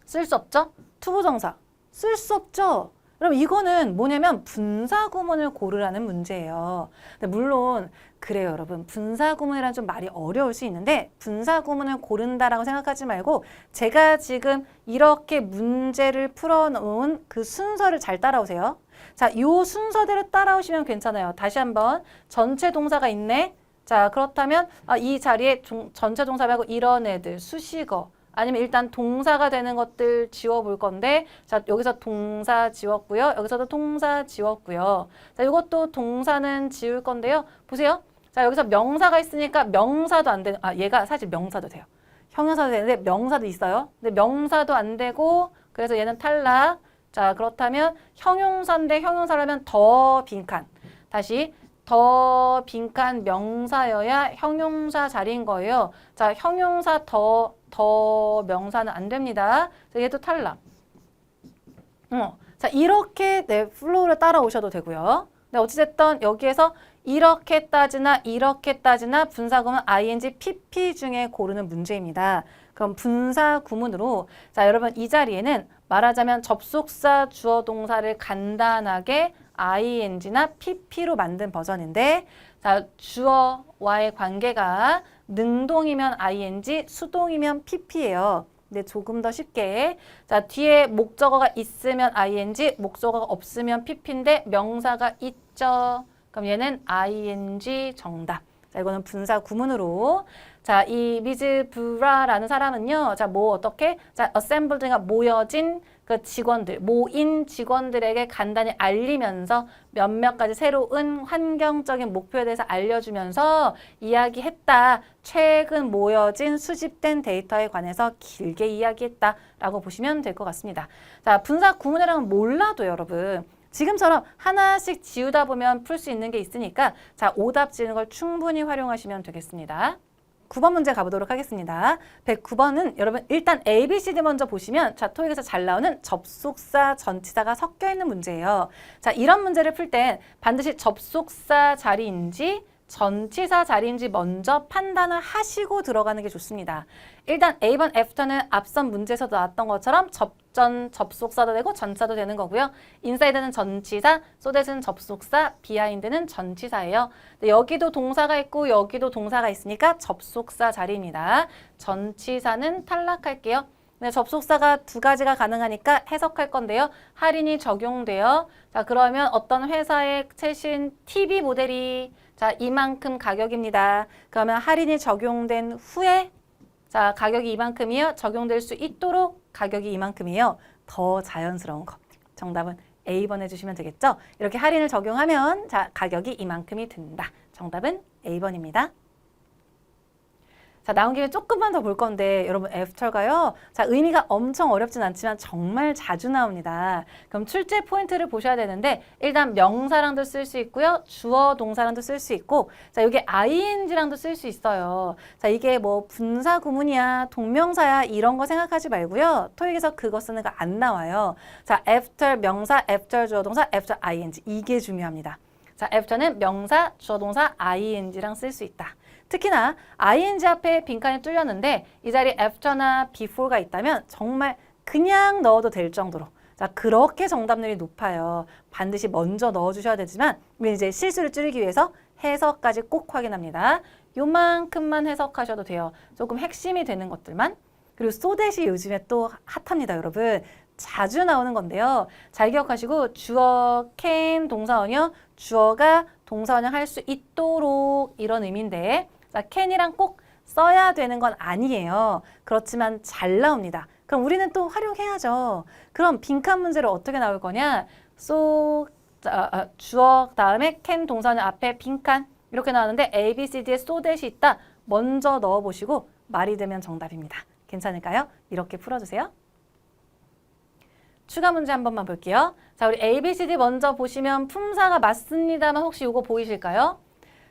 쓸 수 없죠? 투부정사. 쓸 수 없죠? 그럼 이거는 뭐냐면 분사 구문을 고르라는 문제예요. 근데 물론 그래요, 여러분. 분사 구문이란 좀 말이 어려울 수 있는데 분사 구문을 고른다라고 생각하지 말고 제가 지금 이렇게 문제를 풀어놓은 그 순서를 잘 따라오세요. 자, 이 순서대로 따라오시면 괜찮아요. 다시 한번 전체 동사가 있네. 자, 그렇다면 이 자리에 전체 동사 말고 이런 애들, 수식어, 아니면 일단 동사가 되는 것들 지워볼 건데 자 여기서 동사 지웠고요. 여기서도 동사 지웠고요. 자 이것도 동사는 지울 건데요. 보세요. 자 여기서 명사가 있으니까 명사도 안 되는 얘가 사실 명사도 돼요. 형용사도 되는데 명사도 있어요. 근데 명사도 안 되고 그래서 얘는 탈락. 자 그렇다면 형용사인데 형용사라면 더 빈칸. 다시 더 빈칸 명사여야 형용사 자리인 거예요. 자 형용사 더 명사는 안 됩니다. 얘도 탈락. 자 이렇게 플로우를 따라오셔도 되고요. 근데 어찌됐든 여기에서 이렇게 따지나 이렇게 따지나 분사구문 ing, pp 중에 고르는 문제입니다. 그럼 분사 구문으로 자 여러분 이 자리에는 말하자면 접속사 주어 동사를 간단하게 ing나 pp로 만든 버전인데 자 주어와의 관계가 능동이면 ing, 수동이면 pp예요. 근데 조금 더 쉽게 자 뒤에 목적어가 있으면 ing, 목적어가 없으면 pp인데 명사가 있죠. 그럼 얘는 ing 정답. 자 이거는 분사 구문으로 자 이 미즈 브라라는 사람은요. 자 뭐 어떻게? 자 assembled가 모여진 그 직원들, 모인 직원들에게 간단히 알리면서 몇몇 가지 새로운 환경적인 목표에 대해서 알려주면서 이야기했다. 최근 모여진 수집된 데이터에 관해서 길게 이야기했다라고 보시면 될 것 같습니다. 자, 분사 구문이랑은 몰라도 여러분 지금처럼 하나씩 지우다 보면 풀 수 있는 게 있으니까 자, 오답 지우는 걸 충분히 활용하시면 되겠습니다. 9번 문제 가보도록 하겠습니다. 109번은 여러분 일단 A, B, C, D 먼저 보시면 자 토익에서 잘 나오는 접속사, 전치사가 섞여 있는 문제예요. 자 이런 문제를 풀 땐 반드시 접속사 자리인지 전치사 자리인지 먼저 판단을 하시고 들어가는 게 좋습니다. 일단 A번 애프터는 앞선 문제에서 나왔던 것처럼 접속사도 되고 전치사도 되는 거고요. 인사이드는 전치사, 소댓은 접속사, 비하인드는 전치사예요. 여기도 동사가 있고 여기도 동사가 있으니까 접속사 자리입니다. 전치사는 탈락할게요. 네, 접속사가 두 가지가 가능하니까 해석할 건데요. 할인이 적용돼요. 자, 그러면 어떤 회사의 최신 TV 모델이 자, 이만큼 가격입니다. 그러면 할인이 적용된 후에 자, 가격이 이만큼이요. 적용될 수 있도록 가격이 이만큼이에요. 더 자연스러운 거. 정답은 A번 해주시면 되겠죠? 이렇게 할인을 적용하면 자, 가격이 이만큼이 든다. 정답은 A번입니다. 자, 나온 김에 조금만 더 볼 건데 여러분 애프터가요. 자, 의미가 엄청 어렵진 않지만 정말 자주 나옵니다. 그럼 출제 포인트를 보셔야 되는데 일단 명사랑도 쓸 수 있고요. 주어 동사랑도 쓸 수 있고 자, 이게 ing랑도 쓸 수 있어요. 자, 이게 뭐 분사 구문이야, 동명사야 이런 거 생각하지 말고요. 토익에서 그거 쓰는 거 안 나와요. 자, after 명사, after 주어 동사, after ing 이게 중요합니다. 자, after는 명사, 주어 동사, ing랑 쓸 수 있다. 특히나 ing 앞에 빈칸이 뚫렸는데 이 자리에 after나 before가 있다면 정말 그냥 넣어도 될 정도로 자 그렇게 정답률이 높아요. 반드시 먼저 넣어주셔야 되지만 이제 실수를 줄이기 위해서 해석까지 꼭 확인합니다. 요만큼만 해석하셔도 돼요. 조금 핵심이 되는 것들만. 그리고 소댓이 요즘에 또 핫합니다, 여러분. 자주 나오는 건데요. 잘 기억하시고 주어 can 동사원이요. 주어가 동사원형 할 수 있도록 이런 의미인데 자, can이랑 꼭 써야 되는 건 아니에요. 그렇지만 잘 나옵니다. 그럼 우리는 또 활용해야죠. 그럼 빈칸 문제를 어떻게 나올 거냐? 주어 다음에 can 동사는 앞에 빈칸 이렇게 나왔는데 A, B, C, D에 so that이 있다. 먼저 넣어보시고 말이 되면 정답입니다. 괜찮을까요? 이렇게 풀어주세요. 추가 문제 한 번만 볼게요. 자, 우리 A, B, C, D 먼저 보시면 품사가 맞습니다만 혹시 이거 보이실까요?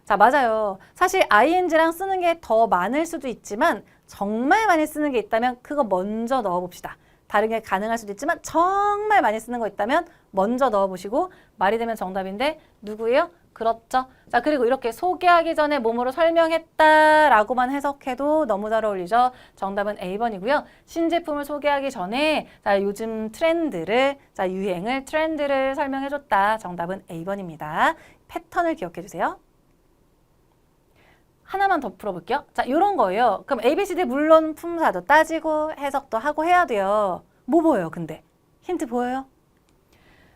자, 맞아요. 사실 ing랑 쓰는 게 더 많을 수도 있지만 정말 많이 쓰는 게 있다면 그거 먼저 넣어봅시다. 다른 게 가능할 수도 있지만 정말 많이 쓰는 거 있다면 먼저 넣어보시고 말이 되면 정답인데 누구예요? 그렇죠. 자, 그리고 이렇게 소개하기 전에 몸으로 설명했다라고만 해석해도 너무 잘 어울리죠. 정답은 A번이고요. 신제품을 소개하기 전에 자, 요즘 트렌드를, 자, 유행을, 트렌드를 설명해줬다. 정답은 A번입니다. 패턴을 기억해 주세요. 하나만 더 풀어볼게요. 자, 이런 거예요. 그럼 A, B, C, D 물론 품사도 따지고 해석도 하고 해야 돼요. 뭐 보여요, 근데? 힌트 보여요?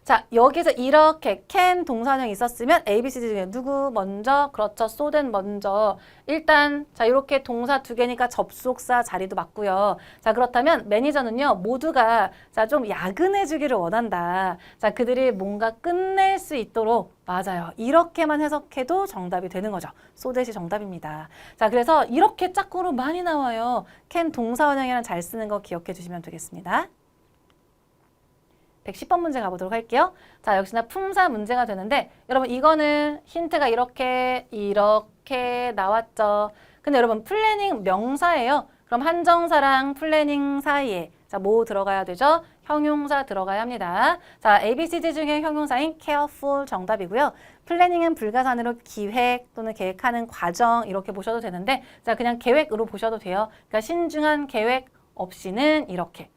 자, 여기서 이렇게 can 동사형이 있었으면 A, B, C, D 중에 누구 먼저? 그렇죠. so then 먼저. 일단 자, 이렇게 동사 두 개니까 접속사 자리도 맞고요. 자, 그렇다면 매니저는요. 모두가 자, 좀 야근해 주기를 원한다. 자, 그들이 뭔가 끝낼 수 있도록 맞아요. 이렇게만 해석해도 정답이 되는 거죠. so that이 정답입니다. 자, 그래서 이렇게 짝꿍으로 많이 나와요. can 동사원형이랑 잘 쓰는 거 기억해 주시면 되겠습니다. 110번 문제 가보도록 할게요. 자, 역시나 품사 문제가 되는데 여러분 이거는 힌트가 이렇게 나왔죠. 근데 여러분 플래닝 명사예요. 그럼 한정사랑 플래닝 사이에 자, 뭐 들어가야 되죠? 형용사 들어가야 합니다. 자, A, B, C, D 중에 형용사인 careful 정답이고요. 플래닝은 불가산으로 기획 또는 계획하는 과정 이렇게 보셔도 되는데 자, 그냥 계획으로 보셔도 돼요. 그러니까 신중한 계획 없이는 이렇게.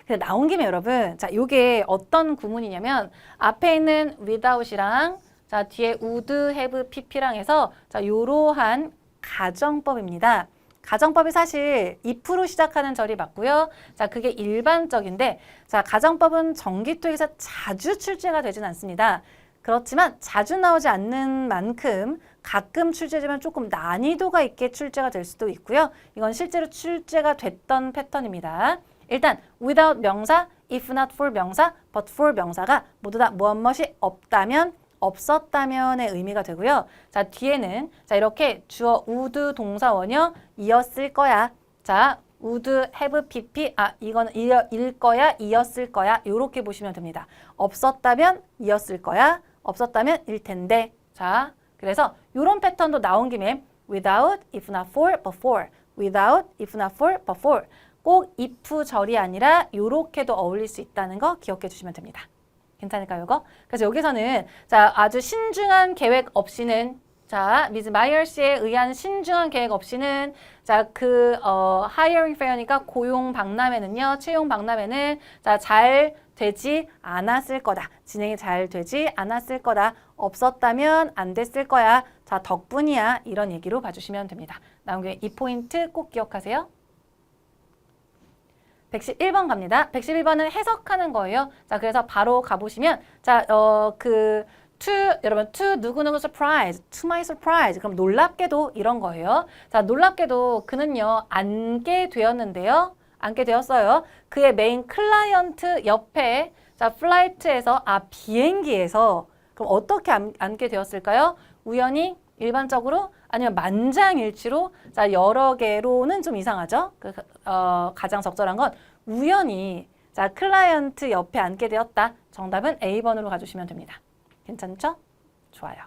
근데 나온 김에 여러분, 자, 요게 어떤 구문이냐면 앞에 있는 without이랑 자, 뒤에 would, have, pp랑 해서 자, 요러한 가정법입니다. 가정법이 사실 if로 시작하는 절이 맞고요. 자, 그게 일반적인데 자, 가정법은 정기토익에서 자주 출제가 되진 않습니다. 그렇지만 자주 나오지 않는 만큼 가끔 출제되면 조금 난이도가 있게 출제가 될 수도 있고요. 이건 실제로 출제가 됐던 패턴입니다. 일단 without 명사, if not for 명사, but for 명사가 모두 다 무엇이 없다면, 없었다면의 의미가 되고요. 자, 뒤에는 자, 이렇게 주어 would 동사원형 이었을 거야. 자, would have pp 이거는 일 거야, 이었을 거야. 이렇게 보시면 됩니다. 없었다면 이었을 거야. 없었다면 일 텐데. 자, 그래서 이런 패턴도 나온 김에 without, if not for, but for. without, if not for, but for. 꼭 if 절이 아니라 요렇게도 어울릴 수 있다는 거 기억해 주시면 됩니다. 괜찮을까요, 이거? 그래서 여기서는 자, 아주 신중한 계획 없이는 자, 미즈 마이어스에 의한 신중한 계획 없이는 자, hiring fair니까 고용 박람회는요. 채용 박람회는 자, 잘 되지 않았을 거다. 진행이 잘 되지 않았을 거다. 없었다면 안 됐을 거야. 자, 덕분이야. 이런 얘기로 봐주시면 됩니다. 나온 김에 이 포인트 꼭 기억하세요. 111번 갑니다. 111번은 해석하는 거예요. 자, 그래서 바로 가보시면, 자, 여러분, to 누구누구 surprise, to my surprise. 그럼 놀랍게도 이런 거예요. 자, 놀랍게도 그는요, 앉게 되었는데요. 앉게 되었어요. 그의 메인 클라이언트 옆에, 자, 플라이트에서, 비행기에서, 그럼 어떻게 앉게 되었을까요? 우연히, 일반적으로, 아니면 만장일치로, 자, 여러 개로는 좀 이상하죠? 가장 적절한 건 우연히, 자, 클라이언트 옆에 앉게 되었다. 정답은 A번으로 가주시면 됩니다. 괜찮죠? 좋아요.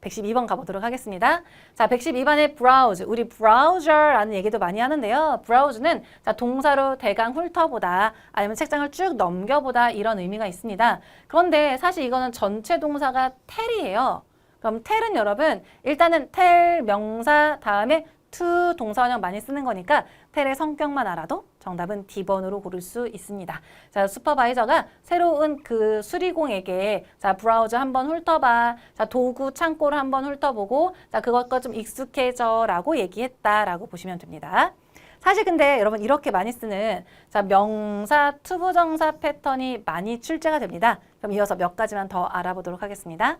112번 가보도록 하겠습니다. 자, 112번의 browse. 우리 browser라는 얘기도 많이 하는데요. browse는 자, 동사로 대강 훑어보다 아니면 책장을 쭉 넘겨보다 이런 의미가 있습니다. 그런데 사실 이거는 전체 동사가 tell이에요. 그럼 tell은 여러분 일단은 tell 명사 다음에 to 동사원형 많이 쓰는 거니까 tell의 성격만 알아도 정답은 D번으로 고를 수 있습니다. 자, 슈퍼바이저가 새로운 그 수리공에게 자, 브라우저 한번 훑어봐. 자, 도구 창고를 한번 훑어보고 자, 그것과 좀 익숙해져 라고 얘기했다라고 보시면 됩니다. 사실 근데 여러분 이렇게 많이 쓰는 자, 명사, 투부정사 패턴이 많이 출제가 됩니다. 그럼 이어서 몇 가지만 더 알아보도록 하겠습니다.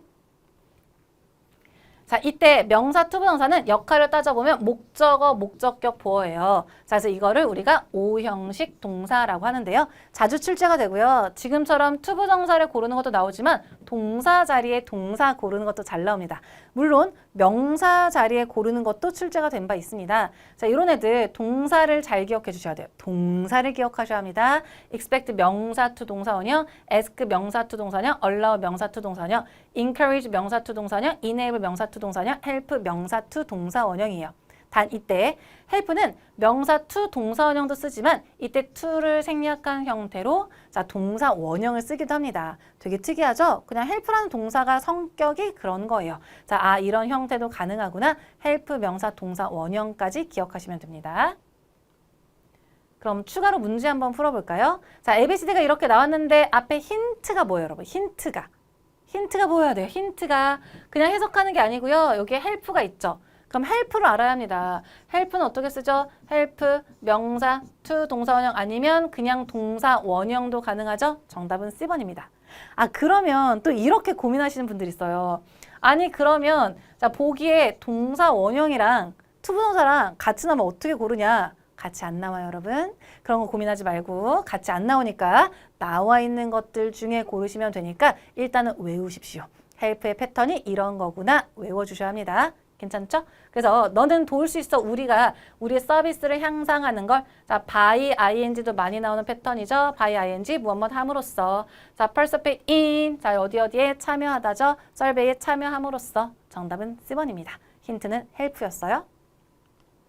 자, 이때 명사 투부정사는 역할을 따져보면 목적어, 목적격, 보어예요. 자, 그래서 이거를 우리가 오형식 동사라고 하는데요. 자주 출제가 되고요. 지금처럼 투부정사를 고르는 것도 나오지만 동사 자리에 동사 고르는 것도 잘 나옵니다. 물론 명사 자리에 고르는 것도 출제가 된 바 있습니다. 자, 이런 애들 동사를 잘 기억해 주셔야 돼요. 동사를 기억하셔야 합니다. expect 명사 투 동사원형, ask 명사 투 동사원형, allow 명사 투 동사원형, encourage 명사 투 동사원형, enable 명사 투 동사원형, help 명사 투 동사원형이에요. 단 이때 help는 명사 투 동사원형도 쓰지만 이때 to를 생략한 형태로 자 동사 원형을 쓰기도 합니다. 되게 특이하죠? 그냥 help라는 동사가 성격이 그런 거예요. 자, 이런 형태도 가능하구나. help 명사 동사 원형까지 기억하시면 됩니다. 그럼 추가로 문제 한번 풀어볼까요? 자, ABCD가 이렇게 나왔는데 앞에 힌트가 뭐예요, 여러분? 힌트가 보여야 돼요. 힌트가 그냥 해석하는 게 아니고요. 여기에 help가 있죠. 그럼 help를 알아야 합니다. help는 어떻게 쓰죠? help, 명사, to 동사원형 아니면 그냥 동사 원형도 가능하죠? 정답은 C번입니다. 그러면 또 이렇게 고민하시는 분들이 있어요. 아니 그러면 자 보기에 동사 원형이랑 투부정사랑 같이 나오면 어떻게 고르냐? 같이 안 나와요, 여러분. 그런 거 고민하지 말고 같이 안 나오니까 나와 있는 것들 중에 고르시면 되니까 일단은 외우십시오. help의 패턴이 이런 거구나 외워주셔야 합니다. 괜찮죠? 그래서 너는 도울 수 있어. 우리가 우리의 서비스를 향상하는 걸. 자, by ing도 많이 나오는 패턴이죠. by ing 무엇 함으로써. 자, participate in. 자, 어디에 참여하다죠. survey에 참여함으로써. 정답은 C번입니다. 힌트는 help였어요.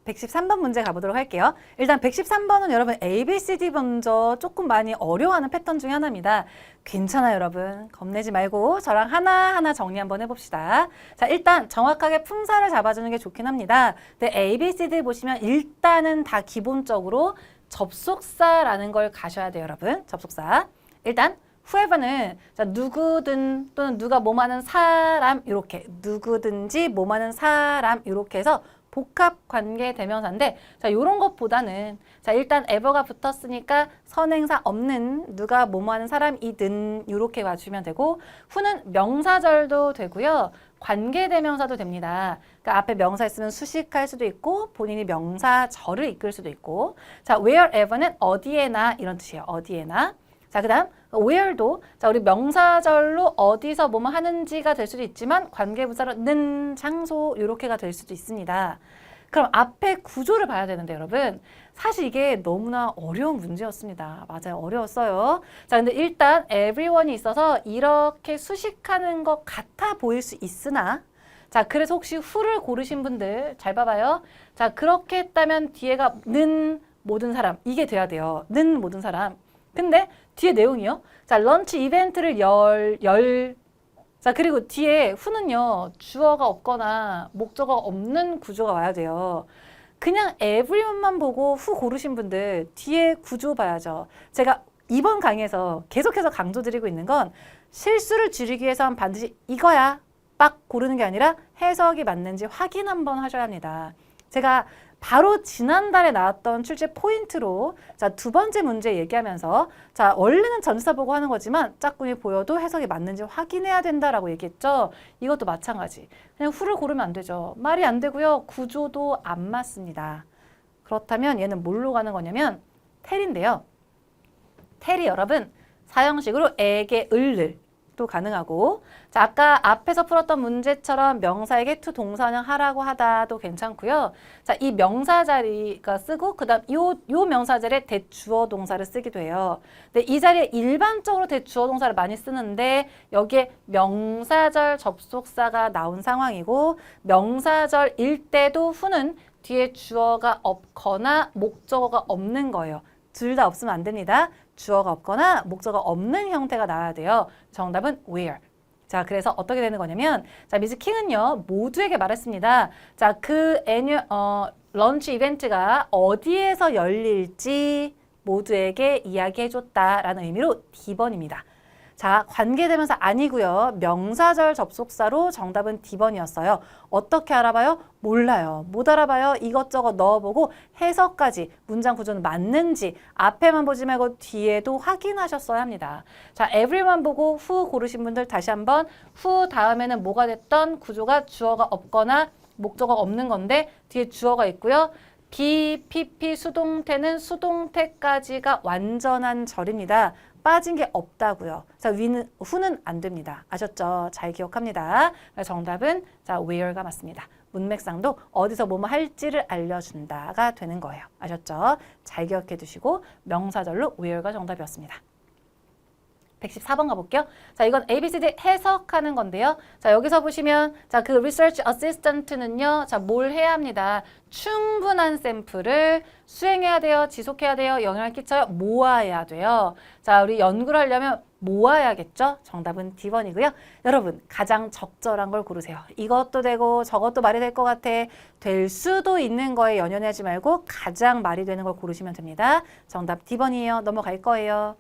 113번 문제 가보도록 할게요. 일단 113번은 여러분 ABCD 먼저 조금 많이 어려워하는 패턴 중에 하나입니다. 괜찮아요, 여러분. 겁내지 말고 저랑 하나하나 정리 한번 해봅시다. 자, 일단 정확하게 품사를 잡아주는 게 좋긴 합니다. 근데 ABCD 보시면 일단은 다 기본적으로 접속사라는 걸 가셔야 돼요, 여러분. 접속사. 일단 whoever는 자, 누구든 또는 누가 뭐하는 사람 이렇게 누구든지 뭐하는 사람 이렇게 해서 복합 관계 대명사인데 자, 요런 것보다는 자, 일단 ever가 붙었으니까 선행사 없는 누가 뭐뭐하는 사람이든 이렇게 와주시면 되고 who는 명사절도 되고요. 관계 대명사도 됩니다. 그러니까 앞에 명사 있으면 수식할 수도 있고 본인이 명사절을 이끌 수도 있고 자, wherever는 어디에나 이런 뜻이에요. 어디에나. 자, 그다음 where도 자, 우리 명사절로 어디서 뭐뭐 하는지가 될 수도 있지만 관계부사로 는 장소 이렇게가 될 수도 있습니다. 그럼 앞에 구조를 봐야 되는데 여러분 사실 이게 너무나 어려운 문제였습니다. 맞아요. 어려웠어요. 자, 근데 일단 everyone이 있어서 이렇게 수식하는 것 같아 보일 수 있으나 자, 그래서 혹시 who를 고르신 분들 잘 봐봐요. 자, 그렇게 했다면 뒤에가 는 모든 사람 이게 돼야 돼요. 는 모든 사람. 근데 뒤에 내용이요. 자, 런치 이벤트를 자, 그리고 뒤에 who는요. 주어가 없거나 목적어가 없는 구조가 와야 돼요. 그냥 everyone만 보고 who 고르신 분들 뒤에 구조 봐야죠. 제가 이번 강의에서 계속해서 강조드리고 있는 건 실수를 줄이기 위해서는 반드시 이거야 빡 고르는 게 아니라 해석이 맞는지 확인 한번 하셔야 합니다. 제가 바로 지난달에 나왔던 출제 포인트로 자, 두 번째 문제 얘기하면서 자, 원래는 전치사 보고 하는 거지만 짝꿍이 보여도 해석이 맞는지 확인해야 된다라고 얘기했죠. 이것도 마찬가지. 그냥 who를 고르면 안 되죠. 말이 안 되고요. 구조도 안 맞습니다. 그렇다면 얘는 뭘로 가는 거냐면 tell인데요. tell이 여러분 사형식으로 에게, 을을 또 가능하고 자, 아까 앞에서 풀었던 문제처럼 명사에게 to 동사원형 하라고 하다도 괜찮고요. 자, 이 명사 자리가 쓰고 그다음 요 명사 자리에 대주어 동사를 쓰기도 해요. 근데 이 자리에 일반적으로 대주어 동사를 많이 쓰는데 여기에 명사절 접속사가 나온 상황이고 명사절일 때도 who는 뒤에 주어가 없거나 목적어가 없는 거예요. 둘 다 없으면 안 됩니다. 주어가 없거나 목적어가 없는 형태가 나와야 돼요. 정답은 where. 자, 그래서 어떻게 되는 거냐면 자, 미스 킹은요. 모두에게 말했습니다. 자, 그 런치 이벤트가 어디에서 열릴지 모두에게 이야기해줬다라는 의미로 D번입니다. 자, 관계대명사 아니고요. 명사절 접속사로 정답은 D번이었어요. 어떻게 알아봐요? 몰라요. 못 알아봐요. 이것저것 넣어보고 해석까지 문장 구조는 맞는지 앞에만 보지 말고 뒤에도 확인하셨어야 합니다. 자, every만 보고 who 고르신 분들 다시 한번 who 다음에는 뭐가 됐던 구조가 주어가 없거나 목적어가 없는 건데 뒤에 주어가 있고요. be, pp, 수동태는 수동태까지가 완전한 절입니다. 빠진 게 없다고요. 자, who는 안 됩니다. 아셨죠? 잘 기억합니다. 정답은 자, where가 맞습니다. 문맥상도 어디서 뭐뭐 할지를 알려준다가 되는 거예요. 아셨죠? 잘 기억해 두시고 명사절로 where가 정답이었습니다. 114번 가볼게요. 자, 이건 ABCD 해석하는 건데요. 자, 여기서 보시면 자, 그 Research Assistant는요. 자, 뭘 해야 합니다. 충분한 샘플을 수행해야 돼요. 지속해야 돼요. 영향을 끼쳐요. 모아야 돼요. 자, 우리 연구를 하려면 모아야겠죠? 정답은 D번이고요. 여러분, 가장 적절한 걸 고르세요. 이것도 되고 저것도 말이 될 것 같아. 될 수도 있는 거에 연연하지 말고 가장 말이 되는 걸 고르시면 됩니다. 정답 D번이에요. 넘어갈 거예요.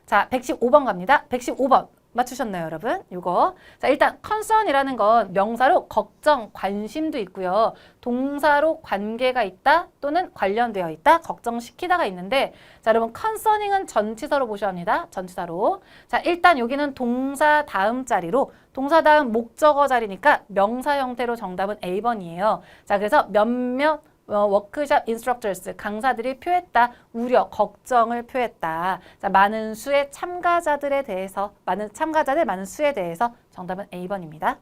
자, 115번 갑니다. 115번. 맞추셨나요, 여러분? 이거. 자, 일단 concern이라는 건 명사로 걱정, 관심도 있고요. 동사로 관계가 있다 또는 관련되어 있다, 걱정시키다가 있는데 자, 여러분 concerning은 전치사로 보셔야 합니다. 전치사로. 자, 일단 여기는 동사 다음 자리로 동사 다음 목적어 자리니까 명사 형태로 정답은 A번이에요. 자, 그래서 몇몇 워크숍 인스트럭터스 강사들이 표했다. 우려, 걱정을 표했다. 자, 많은 수의 참가자들에 대해서 많은 수에 대해서 정답은 A번입니다.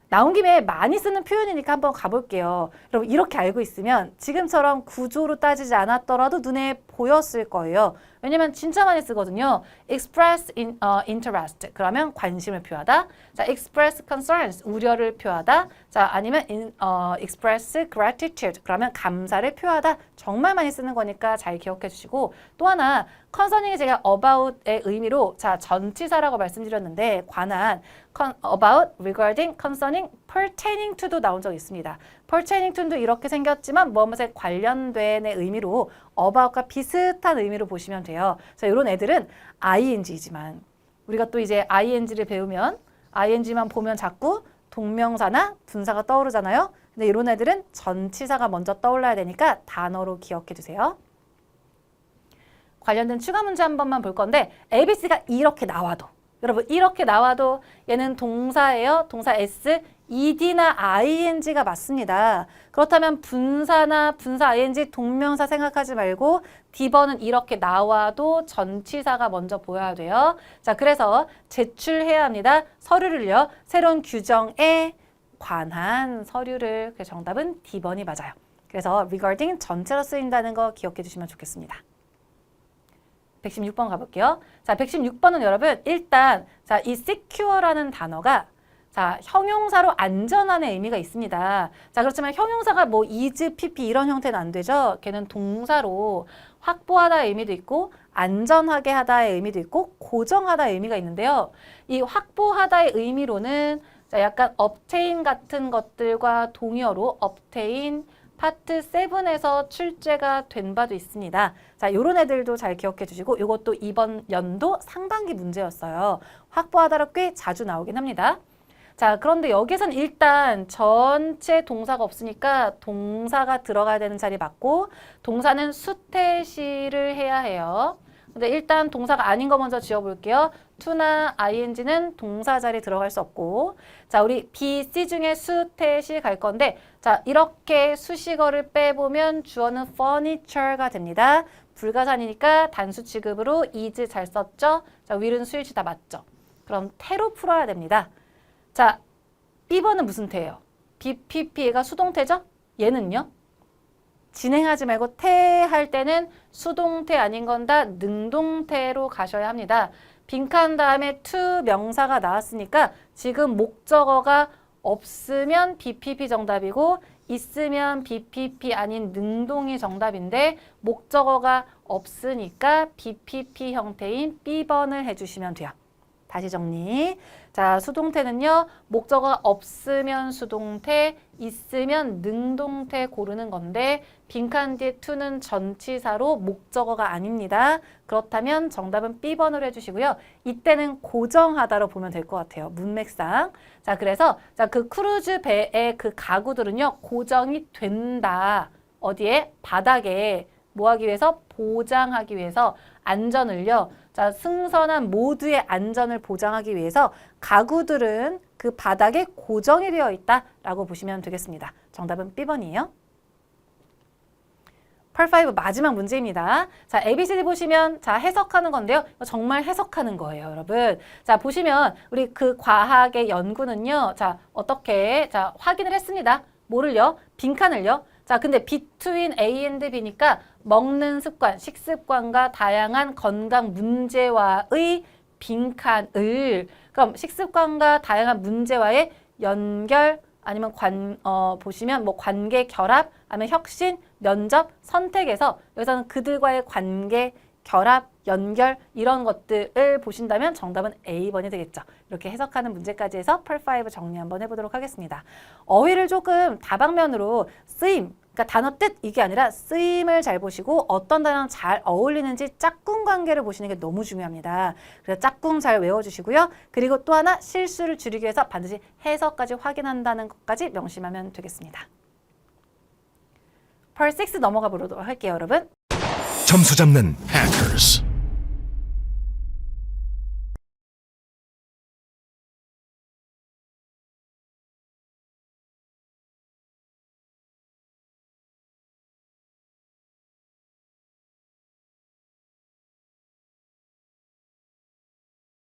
나온 김에 많이 쓰는 표현이니까 한번 가볼게요. 여러분 이렇게 알고 있으면 지금처럼 구조로 따지지 않았더라도 눈에 보였을 거예요. 왜냐면 진짜 많이 쓰거든요. express interest 그러면 관심을 표하다. 자, express concerns 우려를 표하다. 자, 아니면 express gratitude 그러면 감사를 표하다. 정말 많이 쓰는 거니까 잘 기억해 주시고 또 하나 concerning이 제가 about의 의미로 자, 전치사라고 말씀드렸는데 관한 about, regarding, concerning, pertaining to도 나온 적 있습니다. pertaining to도 이렇게 생겼지만 무엇에 관련된의 의미로 about과 비슷한 의미로 보시면 돼요. 자, 이런 애들은 ing이지만 우리가 또 이제 ing를 배우면 ing만 보면 자꾸 동명사나 분사가 떠오르잖아요. 근데 이런 애들은 전치사가 먼저 떠올라야 되니까 단어로 기억해 두세요. 관련된 추가 문제 한 번만 볼 건데 ABC가 이렇게 나와도 여러분 이렇게 나와도 얘는 동사예요. 동사 S, ED나 ING가 맞습니다. 그렇다면 분사나 분사 ING 동명사 생각하지 말고 D번은 이렇게 나와도 전치사가 먼저 보여야 돼요. 자, 그래서 제출해야 합니다. 서류를요. 새로운 규정에 관한 서류를. 그래서 정답은 D번이 맞아요. 그래서 regarding 전체로 쓰인다는 거 기억해 주시면 좋겠습니다. 116번 가볼게요. 자, 116번은 여러분 일단 자, 이 secure라는 단어가 자, 형용사로 안전한의 의미가 있습니다. 자, 그렇지만 형용사가 뭐 is, pp 이런 형태는 안 되죠. 걔는 동사로 확보하다의 의미도 있고 안전하게 하다의 의미도 있고 고정하다의 의미가 있는데요. 이 확보하다의 의미로는 자, 약간 obtain 같은 것들과 동의어로 obtain 파트 7에서 출제가 된 바도 있습니다. 자, 요런 애들도 잘 기억해 주시고 이것도 이번 연도 상반기 문제였어요. 확보하다로 꽤 자주 나오긴 합니다. 자, 그런데 여기서는 일단 전체 동사가 없으니까 동사가 들어가야 되는 자리 맞고 동사는 수태시를 해야 해요. 근데 일단 동사가 아닌 거 먼저 지어볼게요. to나 ing는 동사 자리 들어갈 수 없고 자, 우리 B, C 중에 수태시 갈 건데 자, 이렇게 수식어를 빼보면 주어는 furniture가 됩니다. 불가산이니까 단수 취급으로 is 잘 썼죠? 자, will은 수일치 다 맞죠? 그럼 태로 풀어야 됩니다. 자, B번은 무슨 태예요? BPP가 수동태죠? 얘는요? 진행하지 말고 태 할 때는 수동태 아닌 건 다 능동태로 가셔야 합니다. 빈칸 다음에 to 명사가 나왔으니까 지금 목적어가 없으면 BPP 정답이고 있으면 BPP 아닌 능동이 정답인데 목적어가 없으니까 BPP 형태인 B번을 해주시면 돼요. 다시 정리. 자, 수동태는요. 목적어가 없으면 수동태, 있으면 능동태 고르는 건데 빈칸 뒤에 to는 전치사로 목적어가 아닙니다. 그렇다면 정답은 B번으로 해주시고요. 이때는 고정하다로 보면 될 것 같아요. 문맥상. 자, 그래서 그 크루즈 배의 그 가구들은요. 고정이 된다. 어디에? 바닥에. 뭐 하기 위해서? 보장하기 위해서 안전을요. 자, 승선한 모두의 안전을 보장하기 위해서 가구들은 그 바닥에 고정이 되어 있다라고 보시면 되겠습니다. 정답은 B번이에요. 펄5 마지막 문제입니다. 자, ABCD 보시면 자, 해석하는 건데요. 정말 해석하는 거예요, 여러분. 자, 보시면 우리 그 과학의 연구는요. 자, 어떻게 자, 확인을 했습니다. 뭐를요? 빈칸을요. 자, 근데 between A and B니까 먹는 습관, 식습관과 다양한 건강 문제와의 빈칸을 그럼 식습관과 다양한 문제와의 연결 아니면 보시면 뭐 관계 결합 아니면 혁신, 면접, 선택에서 여기서는 그들과의 관계, 결합, 연결 이런 것들을 보신다면 정답은 A번이 되겠죠. 이렇게 해석하는 문제까지 해서 펄5 정리 한번 해보도록 하겠습니다. 어휘를 조금 다방면으로 쓰임, 그러니까 단어 뜻 이게 아니라 쓰임을 잘 보시고 어떤 단어랑 잘 어울리는지 짝꿍 관계를 보시는 게 너무 중요합니다. 그래서 짝꿍 잘 외워주시고요. 그리고 또 하나 실수를 줄이기 위해서 반드시 해석까지 확인한다는 것까지 명심하면 되겠습니다. 펄6 넘어가 보도록 할게요, 여러분. 점수 잡는 Hackers.